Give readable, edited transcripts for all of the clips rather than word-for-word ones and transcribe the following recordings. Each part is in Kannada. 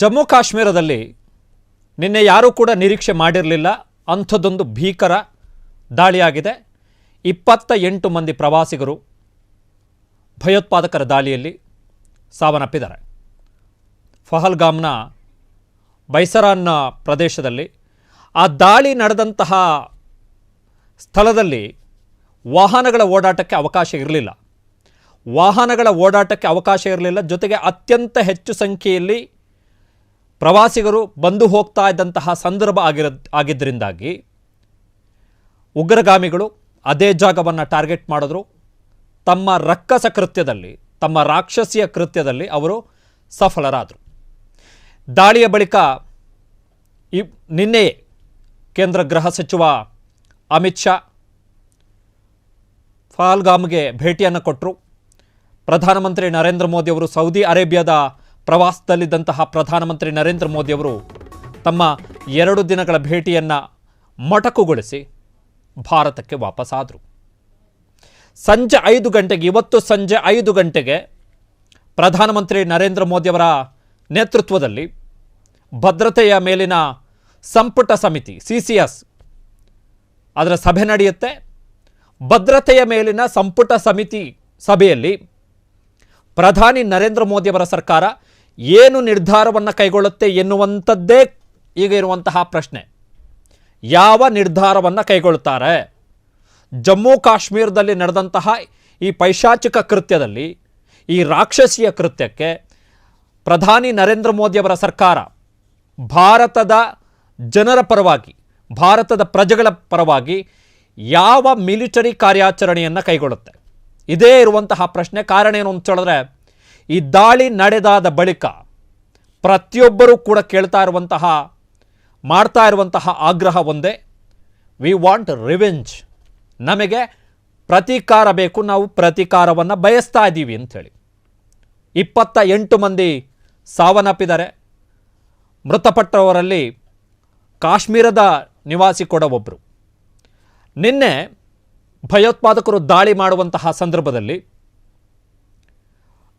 ಜಮ್ಮು ಕಾಶ್ಮೀರದಲ್ಲಿ ನಿನ್ನೆ ಯಾರೂ ಕೂಡ ನಿರೀಕ್ಷೆ ಮಾಡಿರಲಿಲ್ಲ ಅಂಥದ್ದೊಂದು ಭೀಕರ ದಾಳಿಯಾಗಿದೆ. 28 ಮಂದಿ ಪ್ರವಾಸಿಗರು ಭಯೋತ್ಪಾದಕರ ದಾಳಿಯಲ್ಲಿ ಸಾವನ್ನಪ್ಪಿದ್ದಾರೆ. ಪಹಲ್ಗಾಮ್ನ ಬೈಸರಾನ್ ಪ್ರದೇಶದಲ್ಲಿ ಆ ದಾಳಿ ನಡೆದಂತಹ ಸ್ಥಳದಲ್ಲಿ ವಾಹನಗಳ ಓಡಾಟಕ್ಕೆ ಅವಕಾಶ ಇರಲಿಲ್ಲ. ಜೊತೆಗೆ ಅತ್ಯಂತ ಹೆಚ್ಚು ಸಂಖ್ಯೆಯಲ್ಲಿ ಪ್ರವಾಸಿಗರು ಬಂದು ಹೋಗ್ತಾ ಇದ್ದಂತಹ ಸಂದರ್ಭ ಆಗಿದ್ದರಿಂದಾಗಿ ಉಗ್ರಗಾಮಿಗಳು ಅದೇ ಜಾಗವನ್ನು ಟಾರ್ಗೆಟ್ ಮಾಡಿದ್ರು. ತಮ್ಮ ರಕ್ಕಸ ಕೃತ್ಯದಲ್ಲಿ, ತಮ್ಮ ರಾಕ್ಷಸಿಯ ಕೃತ್ಯದಲ್ಲಿ ಅವರು ಸಫಲರಾದರು. ದಾಳಿಯ ಬಳಿಕ ನಿನ್ನೆಯೇ ಕೇಂದ್ರ ಗೃಹ ಸಚಿವ ಅಮಿತ್ ಶಾ ಪಹಲ್ಗಾಮ್ಗೆ ಭೇಟಿಯನ್ನು ಕೊಟ್ಟರು. ಪ್ರಧಾನಮಂತ್ರಿ ನರೇಂದ್ರ ಮೋದಿ ಅವರು ಸೌದಿ ಅರೇಬಿಯಾದ ಪ್ರವಾಸದಲ್ಲಿದ್ದಂತಹ ಪ್ರಧಾನಮಂತ್ರಿ ನರೇಂದ್ರ ಮೋದಿ ಅವರು ತಮ್ಮ 2 ದಿನಗಳ ಭೇಟಿಯನ್ನು ಮೊಟಕುಗೊಳಿಸಿ ಭಾರತಕ್ಕೆ ವಾಪಸ್ಸಾದರು. ಇವತ್ತು ಸಂಜೆ 5 ಗಂಟೆಗೆ ಪ್ರಧಾನಮಂತ್ರಿ ನರೇಂದ್ರ ಮೋದಿಯವರ ನೇತೃತ್ವದಲ್ಲಿ ಭದ್ರತೆಯ ಮೇಲಿನ ಸಂಪುಟ ಸಮಿತಿ CCS ಅದರ ಸಭೆ ನಡೆಯುತ್ತೆ. ಭದ್ರತೆಯ ಮೇಲಿನ ಸಂಪುಟ ಸಮಿತಿ ಸಭೆಯಲ್ಲಿ ಪ್ರಧಾನಿ ನರೇಂದ್ರ ಮೋದಿಯವರ ಸರ್ಕಾರ ಏನು ನಿರ್ಧಾರವನ್ನು ಕೈಗೊಳ್ಳುತ್ತೆ ಎನ್ನುವಂಥದ್ದೇ ಈಗ ಇರುವಂತಹ ಪ್ರಶ್ನೆ. ಯಾವ ನಿರ್ಧಾರವನ್ನು ಕೈಗೊಳ್ಳುತ್ತಾರೆ? ಜಮ್ಮು ಕಾಶ್ಮೀರದಲ್ಲಿ ನಡೆದಂತಹ ಈ ಪೈಶಾಚಿಕ ಕೃತ್ಯದಲ್ಲಿ, ಈ ರಾಕ್ಷಸಿಯ ಕೃತ್ಯಕ್ಕೆ ಪ್ರಧಾನಿ ನರೇಂದ್ರ ಮೋದಿಯವರ ಸರ್ಕಾರ ಭಾರತದ ಜನರ ಪರವಾಗಿ, ಭಾರತದ ಪ್ರಜೆಗಳ ಪರವಾಗಿ ಯಾವ ಮಿಲಿಟರಿ ಕಾರ್ಯಾಚರಣೆಯನ್ನು ಕೈಗೊಳ್ಳುತ್ತೆ? ಇದೇ ಇರುವಂತಹ ಪ್ರಶ್ನೆ. ಕಾರಣ ಏನು ಅಂತ ಹೇಳಿದ್ರೆ, ಈ ದಾಳಿ ನಡೆದಾದ ಬಳಿಕ ಪ್ರತಿಯೊಬ್ಬರೂ ಕೂಡ ಮಾಡ್ತಾ ಇರುವಂತಹ ಆಗ್ರಹ ಒಂದೇ, ವಿ ವಾಂಟ್ ರಿವೆಂಜ್. ನಮಗೆ ಪ್ರತೀಕಾರ ಬೇಕು, ನಾವು ಪ್ರತೀಕಾರವನ್ನು ಬಯಸ್ತಾ ಇದ್ದೀವಿ ಅಂಥೇಳಿ. 28 ಮಂದಿ ಸಾವನ್ನಪ್ಪಿದ್ದಾರೆ. ಮೃತಪಟ್ಟವರಲ್ಲಿ ಕಾಶ್ಮೀರದ ನಿವಾಸಿ ಕೂಡ ಒಬ್ಬರು. ನಿನ್ನೆ ಭಯೋತ್ಪಾದಕರು ದಾಳಿ ಮಾಡುವಂತಹ ಸಂದರ್ಭದಲ್ಲಿ,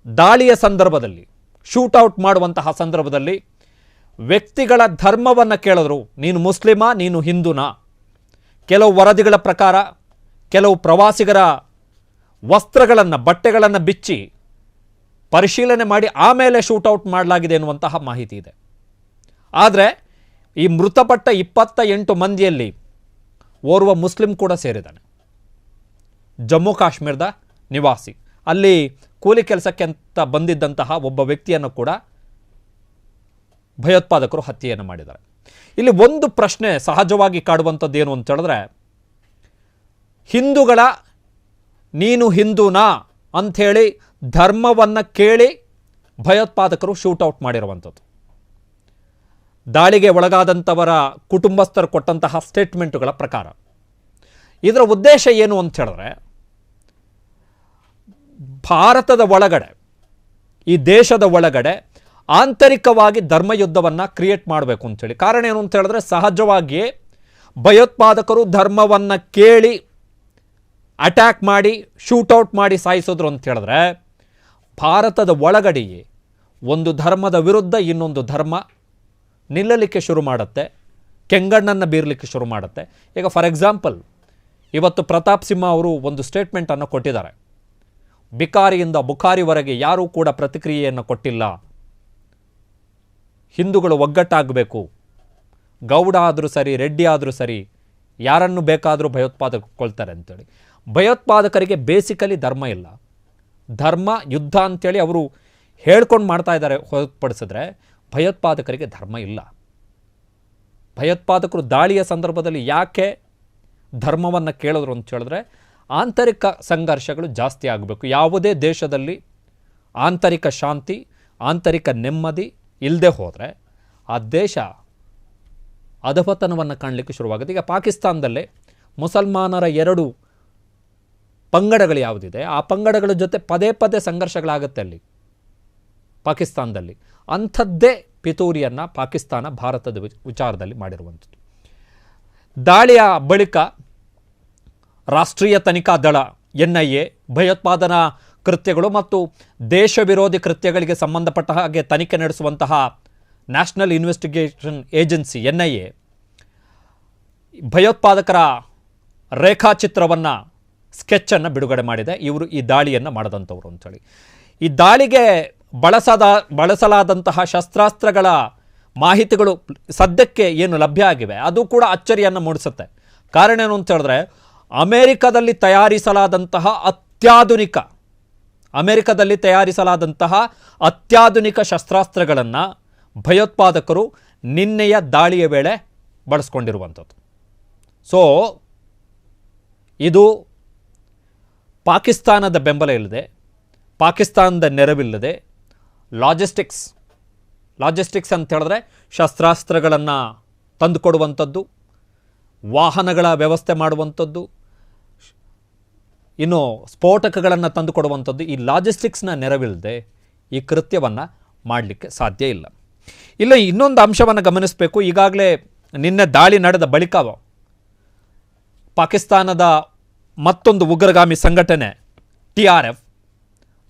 ದಾಳಿಯ ಸಂದರ್ಭದಲ್ಲಿ, ಶೂಟೌಟ್ ಮಾಡುವಂತಹ ಸಂದರ್ಭದಲ್ಲಿ ವ್ಯಕ್ತಿಗಳ ಧರ್ಮವನ್ನು ಕೇಳಿದ್ರು. ನೀನು ಮುಸ್ಲಿಮಾ, ನೀನು ಹಿಂದೂನಾ? ಕೆಲವು ವರದಿಗಳ ಪ್ರಕಾರ ಕೆಲವು ಪ್ರವಾಸಿಗರ ವಸ್ತ್ರಗಳನ್ನು, ಬಟ್ಟೆಗಳನ್ನು ಬಿಚ್ಚಿ ಪರಿಶೀಲನೆ ಮಾಡಿ ಆಮೇಲೆ ಶೂಟೌಟ್ ಮಾಡಲಾಗಿದೆ ಎನ್ನುವಂತಹ ಮಾಹಿತಿ ಇದೆ. ಆದರೆ ಈ ಮೃತಪಟ್ಟ 28 ಮಂದಿಯಲ್ಲಿ ಓರ್ವ ಮುಸ್ಲಿಂ ಕೂಡ ಸೇರಿದ್ದಾನೆ. ಜಮ್ಮು ಕಾಶ್ಮೀರದ ನಿವಾಸಿ, ಅಲ್ಲಿ ಕೂಲಿ ಕೆಲಸಕ್ಕೆ ಅಂತ ಬಂದಿದ್ದಂತಹ ಒಬ್ಬ ವ್ಯಕ್ತಿಯನ್ನು ಕೂಡ ಭಯೋತ್ಪಾದಕರು ಹತ್ಯೆಯನ್ನು ಮಾಡಿದ್ದಾರೆ. ಇಲ್ಲಿ ಒಂದು ಪ್ರಶ್ನೆ ಸಹಜವಾಗಿ ಕಾಡುವಂಥದ್ದು ಏನು ಅಂತ ಹೇಳಿದ್ರೆ, ಹಿಂದೂಗಳ ನೀನು ಹಿಂದೂನಾ ಅಂಥೇಳಿ ಧರ್ಮವನ್ನು ಕೇಳಿ ಭಯೋತ್ಪಾದಕರು ಶೂಟೌಟ್ ಮಾಡಿರುವಂಥದ್ದು. ದಾಳಿಗೆ ಒಳಗಾದಂಥವರ ಕುಟುಂಬಸ್ಥರು ಕೊಟ್ಟಂತಹ ಸ್ಟೇಟ್ಮೆಂಟುಗಳ ಪ್ರಕಾರ ಇದರ ಉದ್ದೇಶ ಏನು ಅಂತ ಹೇಳಿದ್ರೆ, ಭಾರತದ ಒಳಗಡೆ, ಈ ದೇಶದ ಒಳಗಡೆ ಆಂತರಿಕವಾಗಿ ಧರ್ಮಯುದ್ಧವನ್ನು ಕ್ರಿಯೇಟ್ ಮಾಡಬೇಕು ಅಂಥೇಳಿ. ಕಾರಣ ಏನು ಅಂತ ಹೇಳಿದ್ರೆ, ಸಹಜವಾಗಿಯೇ ಭಯೋತ್ಪಾದಕರು ಧರ್ಮವನ್ನು ಕೇಳಿ ಅಟ್ಯಾಕ್ ಮಾಡಿ ಶೂಟೌಟ್ ಮಾಡಿ ಸಾಯಿಸೋದ್ರು ಅಂತ ಹೇಳಿದ್ರೆ, ಭಾರತದ ಒಳಗಡೆಯೇ ಒಂದು ಧರ್ಮದ ವಿರುದ್ಧ ಇನ್ನೊಂದು ಧರ್ಮ ನಿಲ್ಲಲಿಕ್ಕೆ ಶುರು ಮಾಡುತ್ತೆ, ಕೆಂಗಣ್ಣನ್ನು ಬೀರಲಿಕ್ಕೆ ಶುರು ಮಾಡುತ್ತೆ. ಈಗ ಫಾರ್ ಎಕ್ಸಾಂಪಲ್, ಇವತ್ತು ಪ್ರತಾಪ್ ಸಿಂಹ ಅವರು ಒಂದು ಸ್ಟೇಟ್ಮೆಂಟನ್ನು ಕೊಟ್ಟಿದ್ದಾರೆ. ಬಿಕಾರಿಯಿಂದ ಬುಖಾರಿವರೆಗೆ ಯಾರೂ ಕೂಡ ಪ್ರತಿಕ್ರಿಯೆಯನ್ನು ಕೊಟ್ಟಿಲ್ಲ. ಹಿಂದೂಗಳು ಒಗ್ಗಟ್ಟಾಗಬೇಕು, ಗೌಡ ಆದರೂ ಸರಿ, ರೆಡ್ಡಿ ಆದರೂ ಸರಿ, ಯಾರನ್ನು ಬೇಕಾದರೂ ಭಯೋತ್ಪಾದಕರು ಕೊಳ್ತಾರೆ ಅಂತೇಳಿ. ಭಯೋತ್ಪಾದಕರಿಗೆ ಬೇಸಿಕಲಿ ಧರ್ಮ ಇಲ್ಲ. ಧರ್ಮ ಯುದ್ಧ ಅಂಥೇಳಿ ಅವರು ಹೇಳ್ಕೊಂಡು ಮಾಡ್ತಾ ಇದ್ದಾರೆ ಹೊರತುಪಡಿಸಿದ್ರೆ ಭಯೋತ್ಪಾದಕರಿಗೆ ಧರ್ಮ ಇಲ್ಲ. ಭಯೋತ್ಪಾದಕರು ದಾಳಿಯ ಸಂದರ್ಭದಲ್ಲಿ ಯಾಕೆ ಧರ್ಮವನ್ನು ಕೇಳಿದ್ರು ಅಂತ ಹೇಳಿದ್ರೆ, ಆಂತರಿಕ ಸಂಘರ್ಷಗಳು ಜಾಸ್ತಿ ಆಗಬೇಕು. ಯಾವುದೇ ದೇಶದಲ್ಲಿ ಆಂತರಿಕ ಶಾಂತಿ, ಆಂತರಿಕ ನೆಮ್ಮದಿ ಇಲ್ಲದೆ ಹೋದರೆ ಆ ದೇಶ ಅಧಪತನವನ್ನು ಕಾಣಲಿಕ್ಕೆ ಶುರುವಾಗುತ್ತೆ. ಈಗ ಪಾಕಿಸ್ತಾನದಲ್ಲೇ ಮುಸಲ್ಮಾನರ 2 ಪಂಗಡಗಳು ಯಾವುದಿದೆ, ಆ ಪಂಗಡಗಳ ಜೊತೆ ಪದೇ ಪದೇ ಸಂಘರ್ಷಗಳಾಗುತ್ತೆ ಅಲ್ಲಿ ಪಾಕಿಸ್ತಾನದಲ್ಲಿ. ಅಂಥದ್ದೇ ಪಿತೂರಿಯನ್ನು ಪಾಕಿಸ್ತಾನ ಭಾರತದ ವಿಚಾರದಲ್ಲಿ ಮಾಡಿರುವಂಥದ್ದು. ದಾಳಿಯ ಬಳಿಕ ರಾಷ್ಟ್ರೀಯ ತನಿಖಾ ದಳ NIA ಭಯೋತ್ಪಾದನಾ ಕೃತ್ಯಗಳು ಮತ್ತು ದೇಶ ವಿರೋಧಿ ಕೃತ್ಯಗಳಿಗೆ ಸಂಬಂಧಪಟ್ಟ ಹಾಗೆ ತನಿಖೆ ನಡೆಸುವಂತಹ ನ್ಯಾಷನಲ್ ಇನ್ವೆಸ್ಟಿಗೇಷನ್ ಏಜೆನ್ಸಿ NIA ಭಯೋತ್ಪಾದಕರ ರೇಖಾಚಿತ್ರವನ್ನು ಸ್ಕೆಚ್ಚನ್ನು ಬಿಡುಗಡೆ ಮಾಡಿದೆ. ಇವರು ಈ ದಾಳಿಯನ್ನು ಮಾಡಿದಂಥವ್ರು ಅಂಥೇಳಿ. ಈ ದಾಳಿಗೆ ಬಳಸಲಾದಂತಹ ಶಸ್ತ್ರಾಸ್ತ್ರಗಳ ಮಾಹಿತಿಗಳು ಸದ್ಯಕ್ಕೆ ಏನು ಲಭ್ಯ ಆಗಿವೆ ಅದು ಕೂಡ ಅಚ್ಚರಿಯನ್ನು ಮೂಡಿಸುತ್ತೆ. ಕಾರಣ ಏನು ಅಂತ ಹೇಳಿದ್ರೆ, ಅಮೆರಿಕದಲ್ಲಿ ತಯಾರಿಸಲಾದಂತಹ ಅತ್ಯಾಧುನಿಕ ಶಸ್ತ್ರಾಸ್ತ್ರಗಳನ್ನು ಭಯೋತ್ಪಾದಕರು ನಿನ್ನೆಯ ದಾಳಿಯ ವೇಳೆ ಬಳಸ್ಕೊಂಡಿರುವಂಥದ್ದು. ಸೊ ಇದು ಪಾಕಿಸ್ತಾನದ ಬೆಂಬಲ ಇಲ್ಲದೆ, ಪಾಕಿಸ್ತಾನದ ನೆರವಿಲ್ಲದೆ ಲಾಜಿಸ್ಟಿಕ್ಸ್ ಅಂತ ಹೇಳಿದ್ರೆ ಶಸ್ತ್ರಾಸ್ತ್ರಗಳನ್ನು ತಂದುಕೊಡುವಂಥದ್ದು, ವಾಹನಗಳ ವ್ಯವಸ್ಥೆ ಮಾಡುವಂಥದ್ದು, ಇನ್ನು ಸ್ಫೋಟಕಗಳನ್ನು ತಂದುಕೊಡುವಂಥದ್ದು, ಈ ಲಾಜಿಸ್ಟಿಕ್ಸ್ನ ನೆರವಿಲ್ಲದೆ ಈ ಕೃತ್ಯವನ್ನು ಮಾಡಲಿಕ್ಕೆ ಸಾಧ್ಯ ಇಲ್ಲ. ಇಲ್ಲ, ಇನ್ನೊಂದು ಅಂಶವನ್ನು ಗಮನಿಸಬೇಕು. ಈಗಾಗಲೇ ನಿನ್ನೆ ದಾಳಿ ನಡೆದ ಬಳಿಕ ಪಾಕಿಸ್ತಾನದ ಮತ್ತೊಂದು ಉಗ್ರಗಾಮಿ ಸಂಘಟನೆ TRF,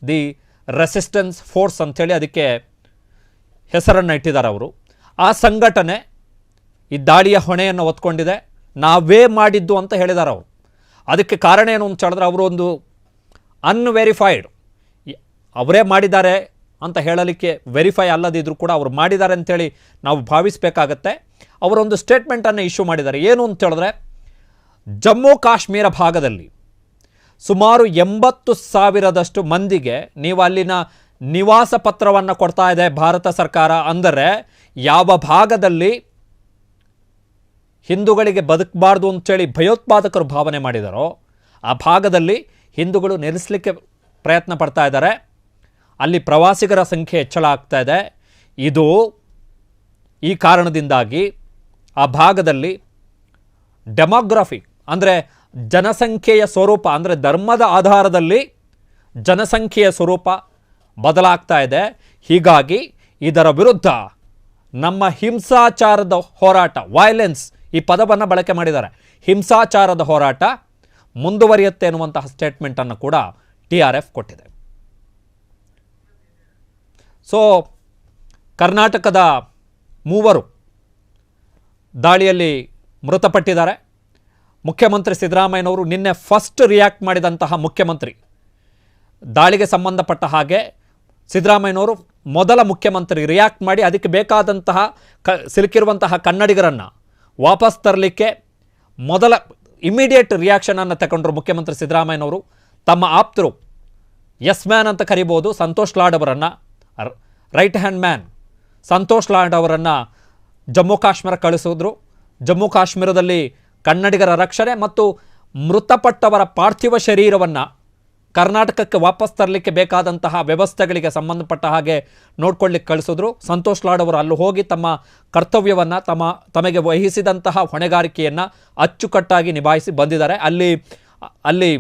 ದಿ ರೆಸಿಸ್ಟೆನ್ಸ್ ಫೋರ್ಸ್ ಅಂಥೇಳಿ ಅದಕ್ಕೆ ಹೆಸರನ್ನು ಇಟ್ಟಿದ್ದಾರೆ ಅವರು. ಆ ಸಂಘಟನೆ ಈ ದಾಳಿಯ ಹೊಣೆಯನ್ನು ಹೊತ್ಕೊಂಡಿದೆ, ನಾವೇ ಮಾಡಿದ್ದು ಅಂತ ಹೇಳಿದ್ದಾರೆ ಅವರು. ಅದಕ್ಕೆ ಕಾರಣ ಏನು ಅಂತ ಹೇಳಿದ್ರೆ, ಅವರು ಒಂದು ಅನ್ವೆರಿಫೈಡ್, ಅವರೇ ಮಾಡಿದ್ದಾರೆ ಅಂತ ಹೇಳಲಿಕ್ಕೆ ವೆರಿಫೈ ಅಲ್ಲದಿದ್ದರೂ ಕೂಡ ಅವರು ಮಾಡಿದ್ದಾರೆ ಅಂಥೇಳಿ ನಾವು ಭಾವಿಸಬೇಕಾಗತ್ತೆ. ಅವರೊಂದು ಸ್ಟೇಟ್ಮೆಂಟನ್ನು ಇಶ್ಯೂ ಮಾಡಿದ್ದಾರೆ. ಏನು ಅಂತ ಹೇಳಿದ್ರೆ, ಜಮ್ಮು ಕಾಶ್ಮೀರ ಭಾಗದಲ್ಲಿ ಸುಮಾರು 80,000ದಷ್ಟು ಮಂದಿಗೆ ನೀವು ಅಲ್ಲಿನ ನಿವಾಸ ಪತ್ರವನ್ನು ಕೊಡ್ತಾ ಇದೆ ಭಾರತ ಸರ್ಕಾರ. ಅಂದರೆ ಯಾವ ಭಾಗದಲ್ಲಿ ಹಿಂದೂಗಳಿಗೆ ಬದುಕಬಾರ್ದು ಅಂತೇಳಿ ಭಯೋತ್ಪಾದಕರು ಭಾವನೆ ಮಾಡಿದಾರೋ ಆ ಭಾಗದಲ್ಲಿ ಹಿಂದೂಗಳು ನೆಲೆಸಲಿಕ್ಕೆ ಪ್ರಯತ್ನ ಪಡ್ತಾ ಇದ್ದಾರೆ. ಅಲ್ಲಿ ಪ್ರವಾಸಿಗರ ಸಂಖ್ಯೆ ಹೆಚ್ಚಳ ಆಗ್ತಾ ಇದೆ. ಈ ಕಾರಣದಿಂದಾಗಿ ಆ ಭಾಗದಲ್ಲಿ ಡೆಮೋಗ್ರಫಿ ಅಂದರೆ ಜನಸಂಖ್ಯೆಯ ಸ್ವರೂಪ, ಅಂದರೆ ಧರ್ಮದ ಆಧಾರದಲ್ಲಿ ಜನಸಂಖ್ಯೆಯ ಸ್ವರೂಪ ಬದಲಾಗ್ತಾ ಇದೆ. ಹೀಗಾಗಿ ಇದರ ವಿರುದ್ಧ ನಮ್ಮ ಹಿಂಸಾಚಾರದ ಹೋರಾಟ, ವೈಲೆನ್ಸ್ ಈ ಪದವನ್ನು ಬಳಕೆ ಮಾಡಿದ್ದಾರೆ, ಹಿಂಸಾಚಾರದ ಹೋರಾಟ ಮುಂದುವರಿಯುತ್ತೆ ಎನ್ನುವಂತಹ ಸ್ಟೇಟ್ಮೆಂಟನ್ನು ಕೂಡ TRF ಕೊಟ್ಟಿದೆ. ಸೊ ಕರ್ನಾಟಕದ 3 ದಾಳಿಯಲ್ಲಿ ಮೃತಪಟ್ಟಿದ್ದಾರೆ. ಮುಖ್ಯಮಂತ್ರಿ ಸಿದ್ದರಾಮಯ್ಯನವರು ನಿನ್ನೆ ಫಸ್ಟ್ ರಿಯಾಕ್ಟ್ ಮಾಡಿದಂತಹ ಮುಖ್ಯಮಂತ್ರಿ, ದಾಳಿಗೆ ಸಂಬಂಧಪಟ್ಟ ಹಾಗೆ ಸಿದ್ದರಾಮಯ್ಯನವರು ಮೊದಲ ಮುಖ್ಯಮಂತ್ರಿ ರಿಯಾಕ್ಟ್ ಮಾಡಿ ಅದಕ್ಕೆ ಬೇಕಾದಂತಹ ಸಿಲುಕಿರುವಂತಹ ಕನ್ನಡಿಗರನ್ನು ವಾಪಸ್ ತರಲಿಕ್ಕೆ ಮೊದಲ ಇಮಿಡಿಯೇಟ್ ರಿಯಾಕ್ಷನನ್ನು ತಗೊಂಡ್ರು ಮುಖ್ಯಮಂತ್ರಿ ಸಿದ್ದರಾಮಯ್ಯನವರು. ತಮ್ಮ ಆಪ್ತರು, ಎಸ್ ಮ್ಯಾನ್ ಅಂತ ಕರಿಬೋದು, ಸಂತೋಷ್ ಲಾಡ್ ಅವರನ್ನು, right hand man Santosh Lad ಅವರನ್ನು ಜಮ್ಮು ಕಾಶ್ಮೀರ ಕಳಿಸಿದ್ರು. ಜಮ್ಮು ಕಾಶ್ಮೀರದಲ್ಲಿ ಕನ್ನಡಿಗರ ರಕ್ಷಣೆ ಮತ್ತು ಮೃತಪಟ್ಟವರ ಪಾರ್ಥಿವ ಶರೀರವನ್ನು ಕರ್ನಾಟಕಕ್ಕೆ ವಾಪಸ್ ತರಲಿಕ್ಕೆ ಬೇಕಾದಂತಹ ವ್ಯವಸ್ಥೆಗಳಿಗೆ ಸಂಬಂಧಪಟ್ಟ ಹಾಗೆ ನೋಡ್ಕೊಳ್ಳಿಕ್ಕೆ ಕಳಿಸಿದ್ರು. ಸಂತೋಷ್ ಲಾಡ್ ಅವರು ಅಲ್ಲಿ ಹೋಗಿ ತಮ್ಮ ಕರ್ತವ್ಯವನ್ನು, ತಮಗೆ ವಹಿಸಿದಂತಹ ಹೊಣೆಗಾರಿಕೆಯನ್ನು ಅಚ್ಚುಕಟ್ಟಾಗಿ ನಿಭಾಯಿಸಿ ಬಂದಿದ್ದಾರೆ. ಅಲ್ಲಿ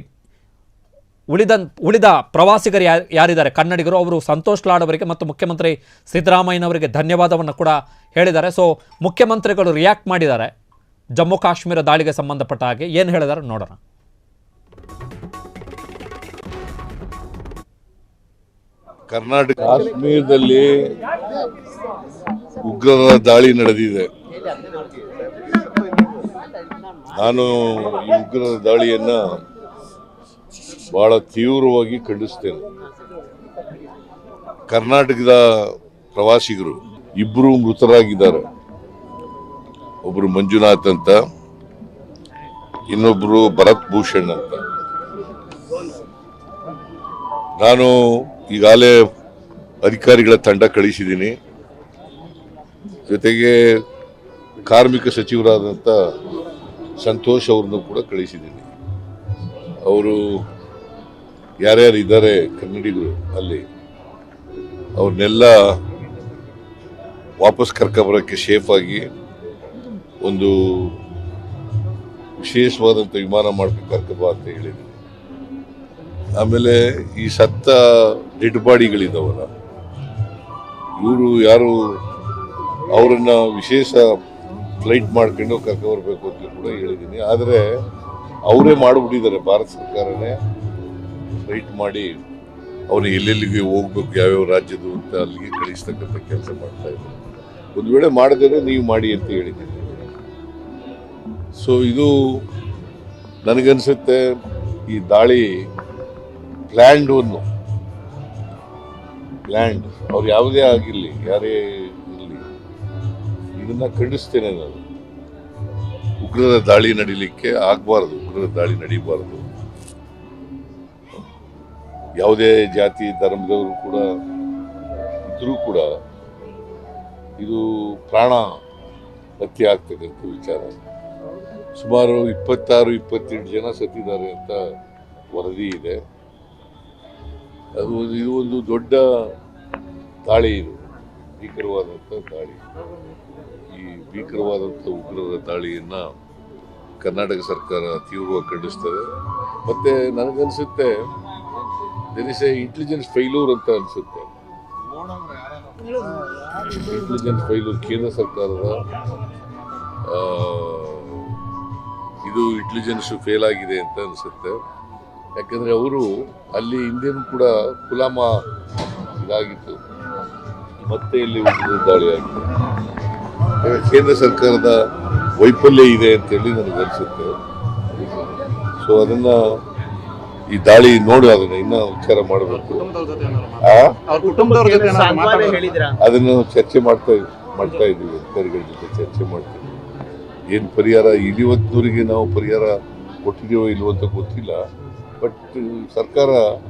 ಉಳಿದ ಪ್ರವಾಸಿಗರು ಯಾರಿದ್ದಾರೆ ಕನ್ನಡಿಗರು, ಅವರು ಸಂತೋಷ್ ಲಾಡ್ ಅವರಿಗೆ ಮತ್ತು ಮುಖ್ಯಮಂತ್ರಿ ಸಿದ್ದರಾಮಯ್ಯನವರಿಗೆ ಧನ್ಯವಾದವನ್ನು ಕೂಡ ಹೇಳಿದ್ದಾರೆ. ಸೊ ಮುಖ್ಯಮಂತ್ರಿಗಳು ರಿಯಾಕ್ಟ್ ಮಾಡಿದ್ದಾರೆ ಜಮ್ಮು ಕಾಶ್ಮೀರ ದಾಳಿಗೆ ಸಂಬಂಧಪಟ್ಟ ಹಾಗೆ. ಏನು ಹೇಳಿದ್ದಾರೆ ನೋಡೋಣ. ಕರ್ನಾಟಕ ಕಾಶ್ಮೀರದಲ್ಲಿ ಉಗ್ರರ ದಾಳಿ ನಡೆದಿದೆ. ನಾನು ಈ ಉಗ್ರರ ದಾಳಿಯನ್ನ ಬಹಳ ತೀವ್ರವಾಗಿ ಖಂಡಿಸ್ತೇನೆ. ಕರ್ನಾಟಕದ ಪ್ರವಾಸಿಗರು 2 ಮೃತರಾಗಿದ್ದಾರೆ. ಒಬ್ಬರು ಮಂಜುನಾಥ್ ಅಂತ, ಇನ್ನೊಬ್ಬರು ಭರತ್ ಭೂಷಣ್ ಅಂತ. ನಾನು ಈಗಾಗಲೇ ಅಧಿಕಾರಿಗಳ ತಂಡ ಕಳಿಸಿದ್ದೀನಿ. ಜೊತೆಗೆ ಕಾರ್ಮಿಕ ಸಚಿವರಾದಂಥ ಸಂತೋಷ್ ಅವ್ರನ್ನು ಕೂಡ ಕಳಿಸಿದ್ದೀನಿ. ಅವರು ಯಾರ್ಯಾರು ಇದ್ದಾರೆ ಕನ್ನಡಿಗರು ಅಲ್ಲಿ, ಅವ್ರನ್ನೆಲ್ಲ ವಾಪಸ್ ಕರ್ಕೊಬರೋಕ್ಕೆ ಸೇಫಾಗಿ ಒಂದು ವಿಶೇಷವಾದಂಥ ವಿಮಾನ ಮಾಡ್ಕೊಂಡು ಕರ್ಕೊಬಾ ಅಂತ ಹೇಳಿದ್ದೀನಿ. ಆಮೇಲೆ ಈ ಸತ್ತ ಡೆಡ್ ಬಾಡಿಗಳಿದ್ದಾವಲ್ಲ, ಇವರು ಯಾರು ಅವರನ್ನ ವಿಶೇಷ ಫ್ಲೈಟ್ ಮಾಡ್ಕೊಂಡು ಕರ್ಕೊಬರ್ಬೇಕು ಅಂತ ಕೂಡ ಹೇಳಿದ್ದೀನಿ. ಆದರೆ ಅವರೇ ಮಾಡಿಬಿಟ್ಟಿದ್ದಾರೆ, ಭಾರತ ಸರ್ಕಾರನೇ ಫ್ಲೈಟ್ ಮಾಡಿ ಅವನು ಎಲ್ಲೆಲ್ಲಿಗೆ ಹೋಗ್ಬೇಕು, ಯಾವ್ಯಾವ ರಾಜ್ಯದ್ದು ಅಂತ ಅಲ್ಲಿಗೆ ಕಳಿಸ್ತಕ್ಕಂಥ ಕೆಲಸ ಮಾಡ್ತಾ ಇದ್ದಾರೆ. ಒಂದು ವೇಳೆ ಮಾಡದೇನೆ ನೀವು ಮಾಡಿ ಅಂತ ಹೇಳಿದ್ದೀರಿ. ಸೊ ಇದು ನನಗನ್ಸುತ್ತೆ ಈ ದಾಳಿ ಪ್ಲ್ಯಾಂಡ್ ಅವ್ರು ಯಾವುದೇ ಆಗಿರಲಿ, ಯಾರೇ ಇರಲಿ, ಇದನ್ನ ಖಂಡಿಸ್ತೇನೆ ನಾನು. ಉಗ್ರರ ದಾಳಿ ನಡೀಲಿಕ್ಕೆ ಆಗಬಾರದು, ಉಗ್ರರ ದಾಳಿ ನಡೀಬಾರದು. ಯಾವುದೇ ಜಾತಿ ಧರ್ಮದವರು ಕೂಡ ಇದ್ರೂ ಕೂಡ ಇದು ಪ್ರಾಣ ಹತ್ಯೆ ಆಗ್ತಕ್ಕಂಥ ವಿಚಾರ. ಸುಮಾರು 26-27 ಜನ ಸತ್ತಿದ್ದಾರೆ ಅಂತ ವರದಿ ಇದೆ. ಇದು ಒಂದು ದೊಡ್ಡ ದಾಳಿ, ಇದು ಭೀಕರವಾದಂಥ ದಾಳಿ. ಈ ಭೀಕರವಾದಂಥ ಉಗ್ರರ ದಾಳಿಯನ್ನ ಕರ್ನಾಟಕ ಸರ್ಕಾರ ತೀವ್ರವಾಗಿ ಖಂಡಿಸ್ತದೆ. ಮತ್ತೆ ನನಗನ್ಸುತ್ತೆ ಇಂಟೆಲಿಜೆನ್ಸ್ ಫೈಲೂರ್ ಅಂತ ಅನ್ಸುತ್ತೆ. ಇಂಟೆಲಿಜೆನ್ಸ್ ಫೈಲೂರ್ ಕೇಂದ್ರ ಸರ್ಕಾರದ ಇದು ಇಂಟೆಲಿಜೆನ್ಸ್ ಫೇಲ್ ಆಗಿದೆ ಅಂತ ಅನ್ಸುತ್ತೆ. ಯಾಕಂದ್ರೆ ಅವರು ಅಲ್ಲಿ ಹಿಂದೆನೂ ಕೂಡ ಪುಲ್ವಾಮ ಇದಾಗಿತ್ತು, ಮತ್ತೆ ಇಲ್ಲಿ ಉಗ್ರರ ದಾಳಿ ಆಗಿದೆ. ಕೇಂದ್ರ ಸರ್ಕಾರದ ವೈಫಲ್ಯ ಇದೆ ಅಂತೇಳಿ ನನಗನ್ಸುತ್ತೆ. ಸೊ ಅದನ್ನ ಈ ದಾಳಿ ನೋಡಿ ಅದನ್ನ ಇನ್ನ ವಿಚಾರ ಮಾಡಬೇಕು. ಅದನ್ನು ಚರ್ಚೆ ಮಾಡ್ತಾ ಇದ್ದೀವಿ, ಅಧಿಕಾರಿಗಳ ಜೊತೆ ಚರ್ಚೆ ಮಾಡ್ತೀವಿ. ಏನ್ ಪರಿಹಾರ ಇಲ್ಲಿವತ್ತಿನವರೆಗೆ ನಾವು ಪರಿಹಾರ ಕೊಟ್ಟಿದೀವೋ ಇಲ್ವೋ ಅಂತ ಗೊತ್ತಿಲ್ಲ. ಬಟ್ ಸರ್ಕಾರ